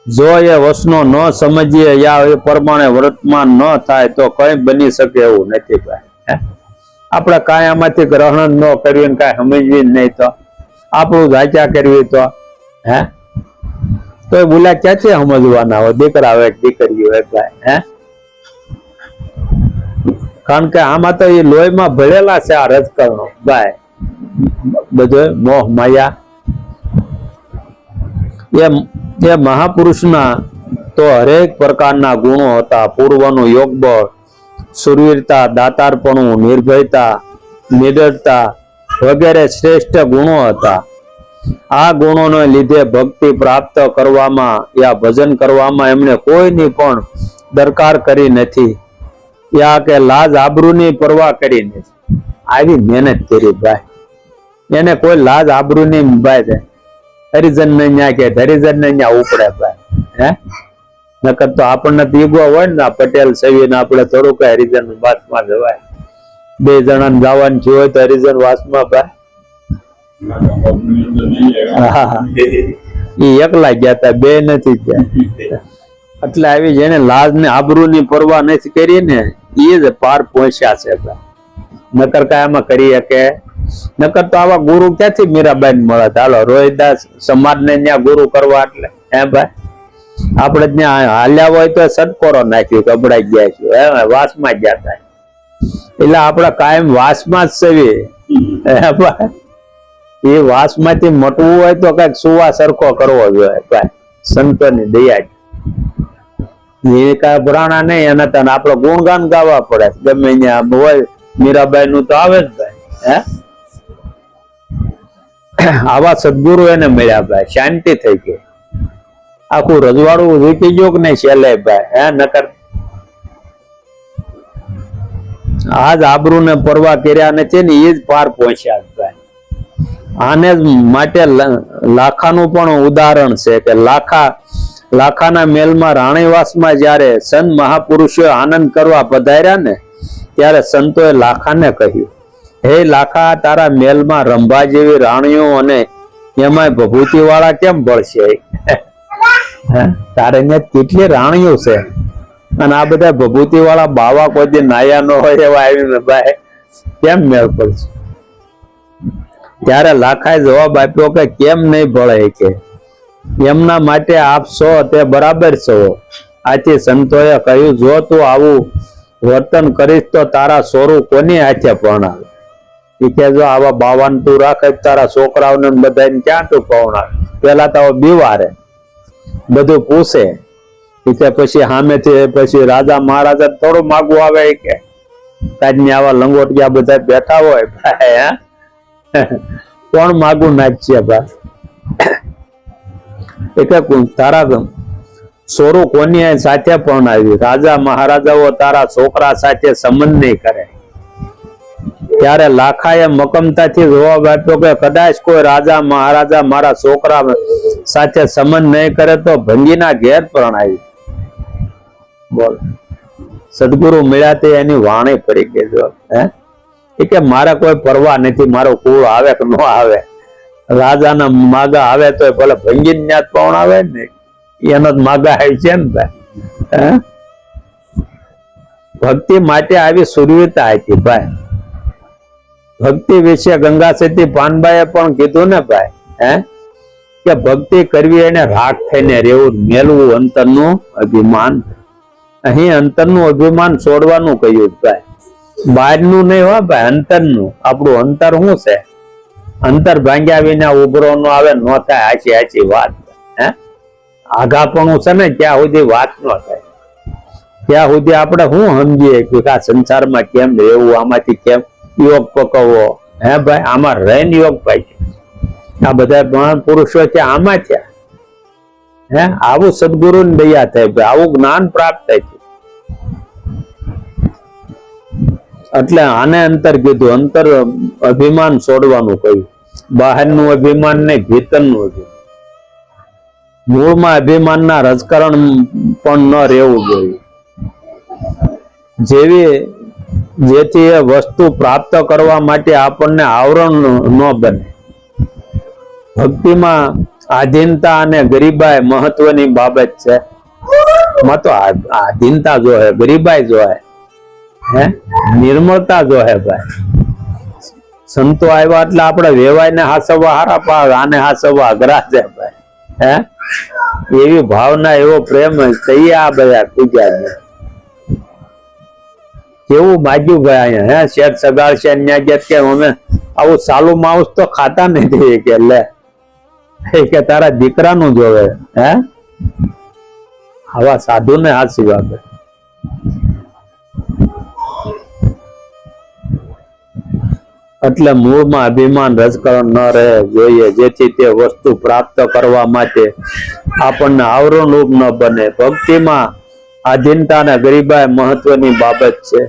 જો એ વસનો ન સમજીએ યા એ પ્રમાણે વર્તમાન ન થાય તો કઈ બની શકે એવું નથી ભાઈ. આપણે કાંઈ આમાંથી ગ્રહણ ન કરવી, કાંઈ સમજવી નહીં તો આપણું જાચા કરવી તો તો એ બોલા ક્યાંથી સમજવાના હોય? દીકરા હોય દીકરી હોય ભાઈ. કારણ કે આમાં તો એ લોહીમાં ભળેલા છે આ રજકરણો ભાઈ, બધો મોહ માયા. એ મહાપુરુષના તો હરેક પ્રકારના ગુણો હતા. પૂર્વનું યોગ બળ, સુરવીરતા, દાતારપણું, નિર્ભયતા, નિડરતા વગેરે શ્રેષ્ઠ ગુણો હતા. આ ગુણોને લીધે ભક્તિ પ્રાપ્ત કરવામાં યા ભજન કરવામાં એમણે કોઈની પણ દરકાર કરી નથી, યા કે લાજ આબરૂની પરવા કરી નથી. આવી મહેનત કરી ભાઈ, એને કોઈ લાજ આબરૂની ભાઈ હરિજન ને ન્યા કે હરિજન ને ન્યા ઉપડે ભાઈ. નકર તો આપણને દીગો હોય ને પટેલ સવીને આપણે થોડું કઈ હરિજન વાસમાં જવાય. બે જણા જવાનું થયું હોય તો હરિજન વાસમાં ભાઈ એ એકલા ગયા હતા, બે નથી ગયા. એટલે આવી જેને લાજ ને આબરૂ ની પરવા નથી કરી ને એ જ પાર પહોંચ્યા છે ભાઈ. નકર કાય આમાં કરી શકે? નકર તો આવા ગુરુ ક્યાંથી મીરાબાઈ મળે? ચાલો રોહિદાસ સમાજ ને ત્યાં ગુરુ કરવા એટલે ભાઈ આપણે ત્યાં હાલ્યા હોય તો સટકોરો નાખ્યું, ગબડાઈ ગયા છે, વાસમાં ગયા હતા. એટલે આપણે કાયમ વાસમાં જ સેવી. એ વાસમાંથી મટવું હોય તો કઈક સુવા સરખો કરવો જોઈએ ભાઈ, સંતોની દયા. એ કઈ પુરાણા નહીં, એના તને આપડે ગુણગાન ગાવા પડે ગમે ત્યાં હોય. મીરાબાઈ નું તો આવે જ ભાઈ. આવા સદગુરુ એને મળ્યા ભાઈ, શાંતિ થઈ ગઈ. આખું રજવાડું વીતી ગયું કે નહીં છેલ્લે ભાઈ. નકર આજ આબરૂ ને પરવા કર્યા નથી ને એ જ પાર પહોંચ્યા ભાઈ. આને જ માટે લાખાનું પણ ઉદાહરણ છે કે લાખાના મેલમાં રાણીવાસમાં જયારે સંત મહાપુરુષો આનંદ કરવા પધાર્યા ને ત્યારે સંતોએ લાખાને કહ્યું, હે લાખા, તારા મેલમાં રંભા જેવી રાણીઓ અને એમાં ભભૂતિ વાળા કેમ ભળશે? તારે કેટલી રાણીઓ છે અને આ બધા ભભૂતિ વાળા બાવા કોઈ નાયા ન હોય એવા આવીને ભાઈ કેમ મેળ પડશે? ત્યારે લાખાએ જવાબ આપ્યો કે કેમ નહીં ભળે, કે એમના માટે આપ છો તે બરાબર છો. આથી સંતોએ કહ્યું, જો તું આવું વર્તન કરીશ તો તારા સોરું કોની હાથે પરણાવે? એ કે જો આવા બાવાન તું રાખે તારા છોકરાઓને બધાને ક્યાં તું પવણાવે? પેલા તો બીવારે બધું પૂછે. એ કે પછી સામેથી પછી રાજા મહારાજા થોડું માગવું આવે કે તાજની આવા લંગોટિયા બધા બેઠા હોય ભાઈ, કોણ માગું નાખશે ભાઈ? એ કે તારા સોરું કોની સાથે પણ આવી? રાજા મહારાજાઓ તારા છોકરા સાથે સંબંધ નહીં કરે. ત્યારે લાખાએ મકમતાથી જવાબ આપ્યો કે કદાચ કોઈ રાજા મહારાજા મારા છોકરા સાથે સંબંધ નહીં કરે તો ભંગીના ઘેર પરણાવી. બોલ, સદગુરુ મળ્યા તે એની વાણી પડી ગઈ. જો એ કે મારે કોઈ પરવા નથી, મારો કુળ આવે કે ન આવે, રાજાના માગા આવે તો ભલે ભંગી ન્યાત પણ આવે ને, એનો જ માગા આવી છે ને ભાઈ. ભક્તિ માટે આવી સુરવીરતા હતી ભાઈ. ભક્તિ વિશે ગંગા સતી પાનબાઈએ પણ કીધું ને ભાઈ, કે ભક્તિ કરવી એને રાખ થઈને રહેવું, મેળવું અંતરનું અભિમાન. અહીં અંતરનું અભિમાન છોડવાનું કહ્યું ભાઈ, બહારનું નહીં હો ભાઈ, અંતરનું. આપણું અંતર શું છે? અંતર ભાંગ્યા વિના ઉભરો ન આવે, ન થાય આછી આછી વાત. આઘાપણું છે ને ત્યાં સુધી વાત ન થાય, ત્યાં સુધી આપણે શું સમજીએ કે આ સંસારમાં કેમ રહેવું, આમાંથી કેમ યોગ પકવવો. ભાઈ આમાં રહીને યોગ પાય છે. આ બધા મહાન પુરુષો છે આમાં છે. આવું સદગુરુ ની દયા થાય ભાઈ, આવું જ્ઞાન પ્રાપ્ત થાય છે. એટલે આને અંતર કીધું, અંતર અભિમાન છોડવાનું કહ્યું. બહારનું અભિમાન નહીં, ભીતરનું અભિમાન. મૂળમાં અભિમાનના રાજકારણ પણ ન રહેવું જોઈએ. જેથી એ વસ્તુ પ્રાપ્ત કરવા માટે આપણને આવરણ ન બને. ભક્તિમાં આધીનતા અને ગરીબાઈ મહત્વની બાબત છે. તો આધીનતા જો હે, ગરીબાઈ જો હે, નિર્મળતા જો હે ભાઈ. સંતો આવ્યા એટલે આપણે વેવાય ને હાસવવા હારા પાવ, આને હાસવવા અઘરા છે ભાઈ. એવી ભાવના, એવો પ્રેમ તૈયાર બધા પૂજા. કેવું બાજુ ભાઈ અહીંયા શેઠ સગાડ છે ન્યા કે અમે આવું સાલું માઉસ તો ખાતા નથી કે લે કે તારા દીકરાનું જોવે. આવા સાધુ ને હાસી વાત. એટલે મૂળમાં અભિમાન રજકરણ ન રહે જોઈએ, જેથી તે વસ્તુ પ્રાપ્ત કરવા માટે આપણને આવરણ રૂપ ન બને. ભક્તિમાં આધીનતા અને ગરીબાઈ મહત્વની બાબત છે.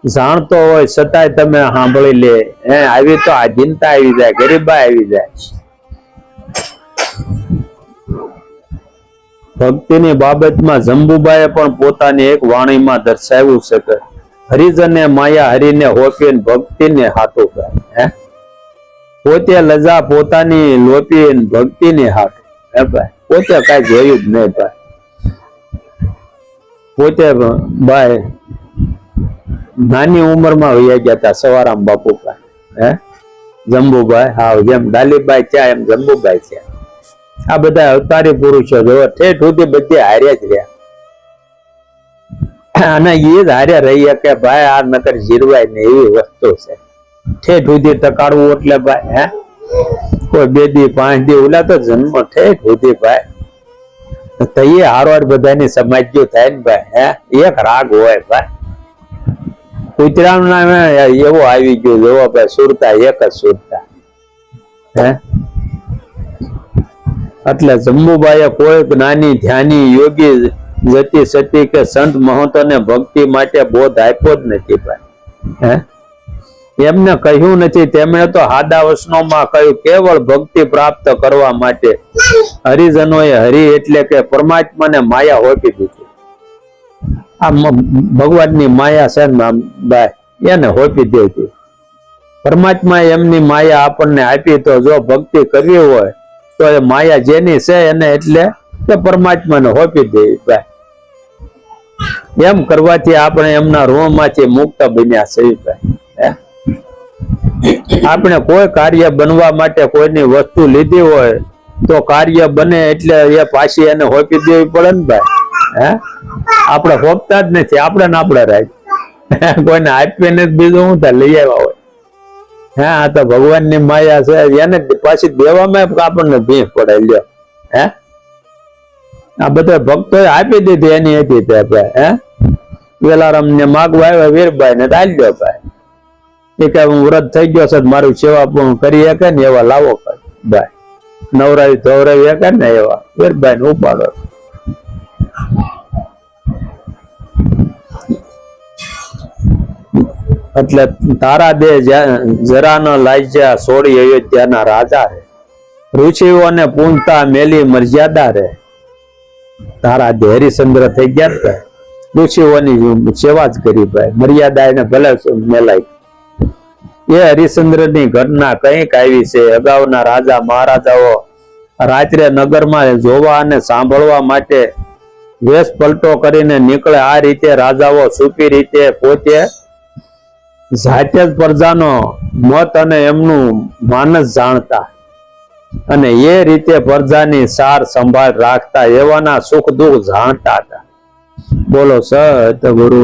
જાણતો હોય છતાંય તમે સાંભળી લે, આવી તો આધીનતા આવી જાય, ગરીબાઈ આવી જાય. ભક્તિની બાબતમાં જંબુબાઈએ પણ પોતાની એક વાણીમાં દર્શાવ્યું છે કે હરિજને માયા હરિને હોપીને ભક્તિને હાટું ગાય. પોતે લજા પોતાની લોપીને ભક્તિને હાટું. ભાઈ પોતે કઈ જોયું જ નહીં ભાઈ. પોતે ભાઈ નાની ઉંમરમાં વૈયા ગયા હતા સવારામ બાપુ ભાઈ. જંબુભાઈ, હા, જેમ ડાલીબાઈ છે એમ જંબુભાઈ છે. આ બધા અવતારી પુરુષો જો ઠેઠ સુધી બધી હાર્યા જ રહ્યા. અને એ જ હાર્યા રહીએ કે ભાઈ આ નકર જીરવાય ને એવી વસ્તુ છે. ઠેઠ સુધી ટકાડવું એટલે ભાઈ કોઈ 2 દી 5 દી ઓલા તો જન્મ ઠેઠ સુધી ભાઈ. તઈએ હારવાર બધાની સમાજ્યો થાય ને ભાઈ. એક રાગ હોય ભાઈ. કુતરાનું નામ એવો આવી ગયો જોવો ભાઈ, સુરતા એક જ સુરતા. એટલે જંબુબાઈએ કોઈ જ્ઞાની ધ્યાની યોગી જતી સતી કે સંત મહંતોને ભક્તિ માટે બોધ આપ્યો જ નથી ભાઈ. એમને કહ્યું નથી. તેમણે તો હાદા વચનોમાં કહ્યું કેવળ ભક્તિ પ્રાપ્ત કરવા માટે હરિજનોએ હરિ એટલે કે પરમાત્માને માયા હોપી દીધી. આ ભગવાનની માયા છે ને ભાઈ, એને હોપી દીધી. પરમાત્માએ એમની માયા આપણને આપી, તો જો ભક્તિ કરવી હોય તો એ માયા જેની છે એને એટલે કે પરમાત્માને હોપી દેવી ભાઈ. એમ કરવાથી આપણે એમના ઋણમાંથી મુક્ત બન્યા છે ભાઈ. આપણે કોઈ કાર્ય બનવા માટે કોઈની વસ્તુ લીધી હોય તો કાર્ય બને એટલે એ પાછી એને હોપી દેવી પડે ને ભાઈ. આપણે હોપતા જ નથી, આપણે ને આપણે રાખ કોઈને આપીને બીજું શું થાય લઈ આવ્યા હોય. હા આ તો ભગવાનની માયા છે એને પાછી દેવામાં આપણને ભીખ પડે લ્યો હે આ બધા ભક્તો આપી દીધી એની હતી તે હે વેલારામ ને માગવા આવ્યા વીરભાઈ ને આલ્યો ભાઈ એ કે હું વ્રત થઈ ગયો છે મારું સેવા પૂર્ણ કરી શકે ને એવા લાવો ભાઈ નવરાવી ધોવરાવી શકે ને એવા વીરભાઈ ને ઉપાડો એટલે તારા દે જરા ન લાજ્યા સોળી અયોધ્યાના રાજા રે ઋષિઓને પૂંજતા મેલી મર્યાદા રે તારા દે હરિશ્ચંદ્ર થઈ ગયા ઋષિઓની સેવા જ કરી ભાઈ મર્યાદા એને ભલે મેલાઈ એ હરિશ્ચંદ્ર ની ઘટના કઈક આવી છે અગાઉના રાજા મહારાજાઓ રાત્રે નગરમાં જોવા અને સાંભળવા માટે વેશ પલટો કરીને નીકળે આ રીતે રાજાઓ સુપી રીતે પોતે જાતે જ પ્રજાનો મત અને એમનું માનસ જાણતા અને એ રીતે પ્રજાની સાર સંભાળ રાખતા એવાના સુખ દુઃખ જાણતા હતા બોલો સત ગુરુ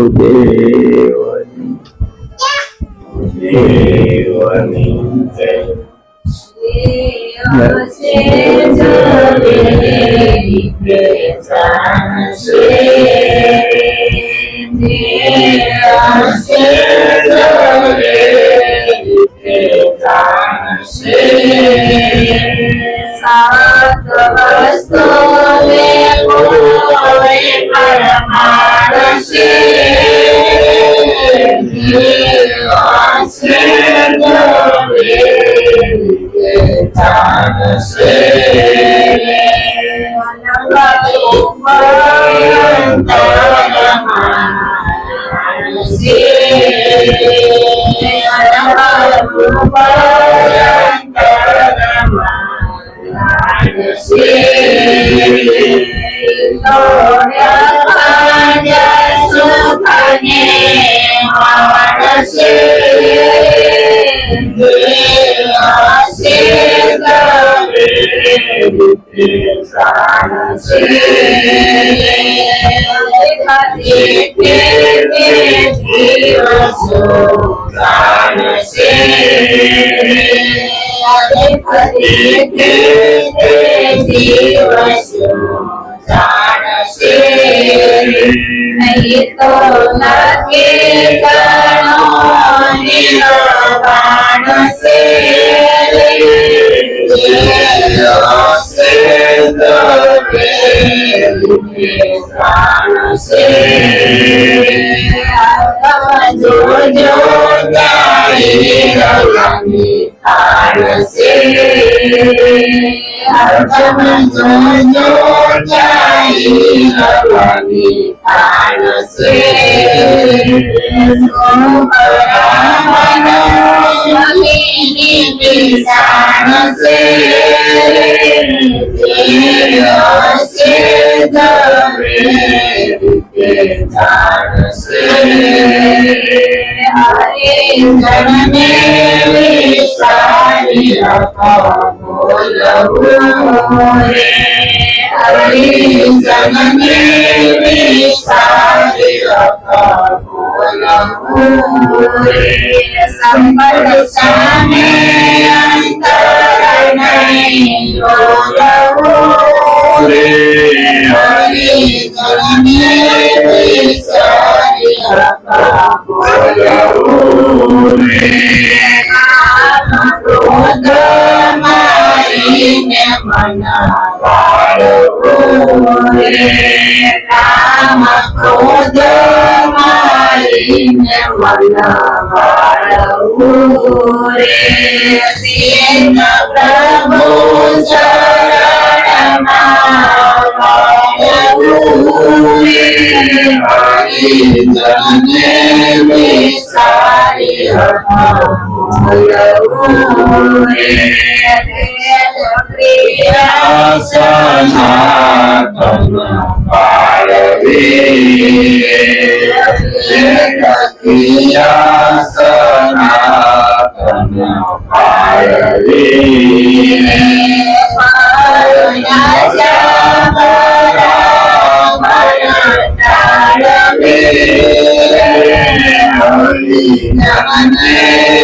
જગને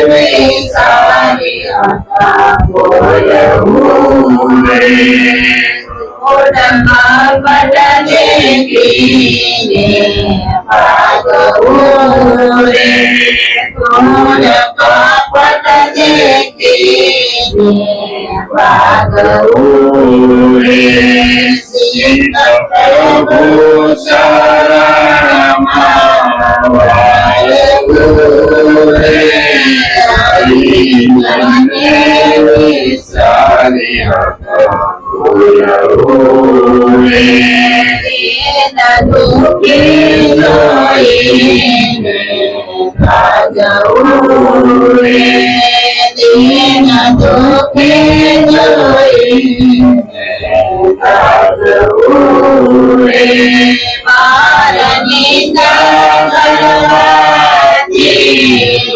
વિસારી બોલવું રે ઓડમાં પટને કીને ભાગવું રે પટને કીને ભાગવું રે સિંહ પ્રભુ શરણમાં વાળવું રે જગને વિસારી બોલવું રે દુઃખી જોઈને ભાગવું રે દીન દુઃખી જોઈને ભાગવું રે મારા નિંદા કરવાથી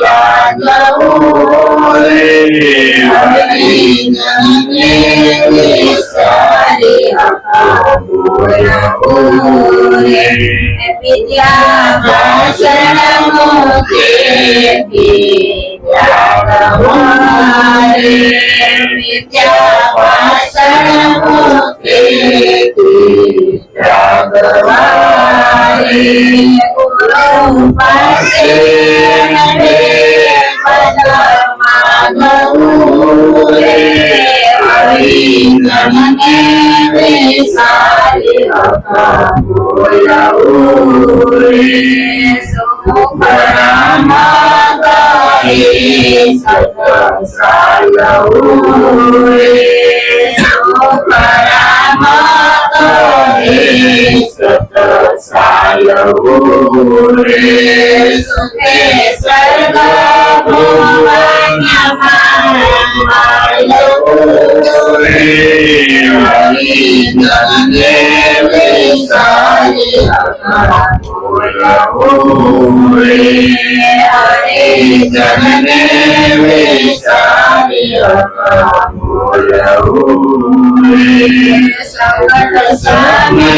ભાગવું રે હરિજનને વિસારી બોલવું રે વિદ્યા ભાષણ મુખેથી ત્યાગવું રે વિદ્યા ભાષણ મુખેથી ત્યાગવું રે ગુરુ પાસે માગવું રે હરિજનને વિસારી બોલવું રે સુખરામાં ગાઈ સતસાલવું રે સુખરામાં ગાઈ સતસાલવું રે સુખે સ્વર્ગ ભુવનમાં માળવું રે હરિજનને વિસારી બોલવું રે હરિજનને વિસારી બોલવું રે સંકટ સમય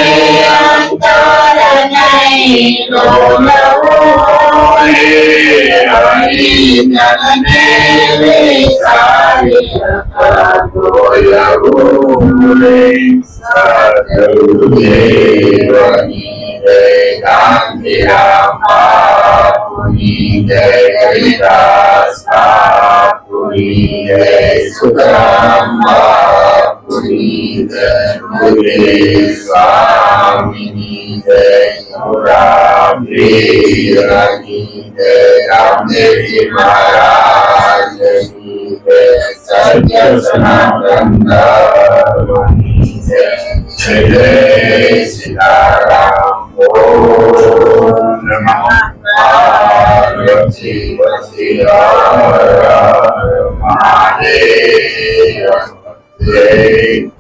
અંતર નહીં ડોલવું રે હરિજનને વિસારી બોલવું રે સદગુરુદેવની જય ગાંધીરામ બાપુની જય હરિદાસ બાપુની જય સુખરામ બાપુની જય ગુરુદેવ સ્વામીની જય રામદેવની જય રામદેવજી મહારાજની જય સત્ય સનાતન ધર્મની જય જય સીતારામ ઓમ નમઃ પાર્વતી પતિ હર મહાદેવ જય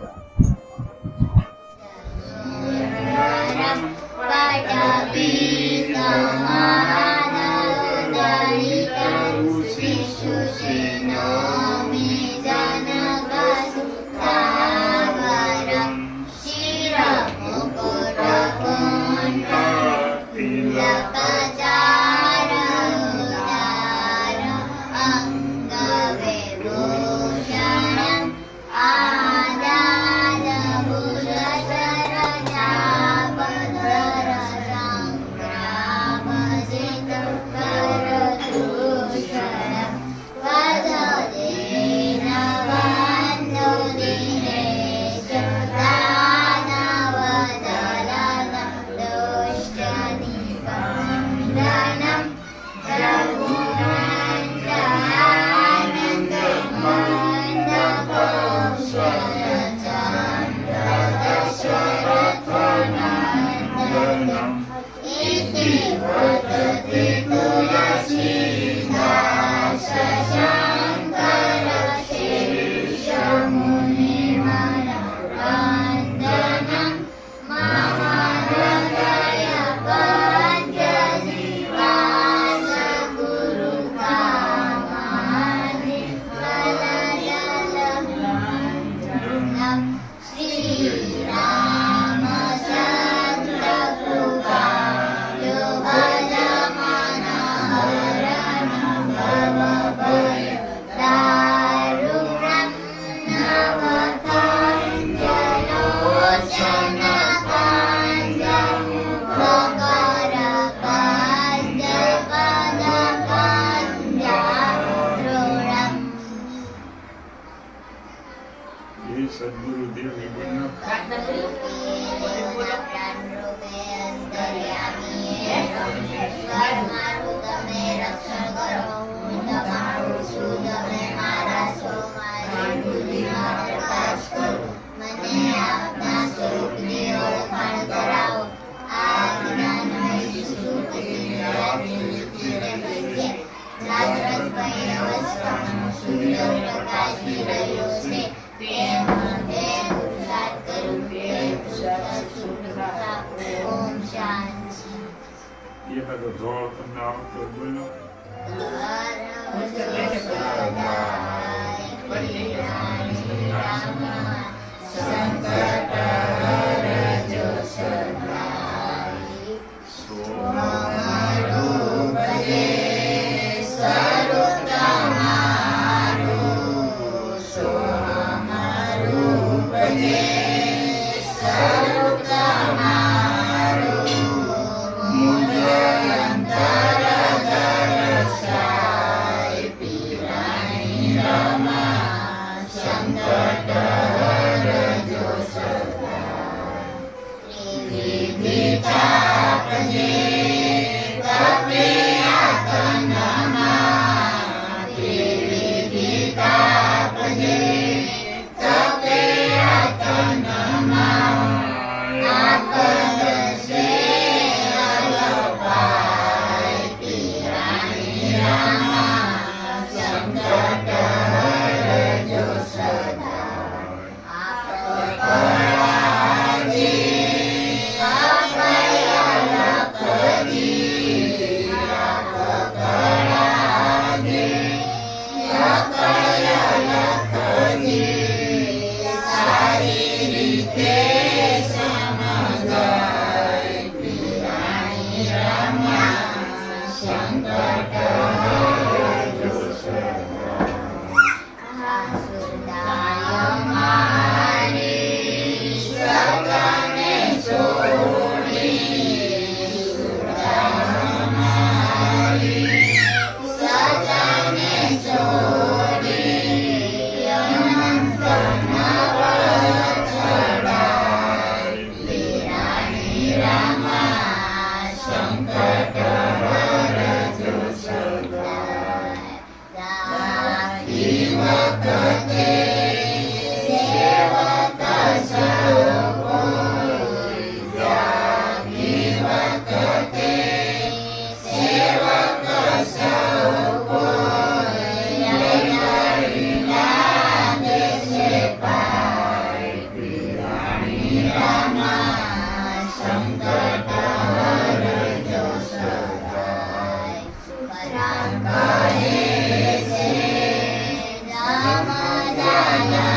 એ સદગુરુદેવ વિભુના પ્રાર્થના કરી એ બધો ધોળ તમને આવતો બોલો રામ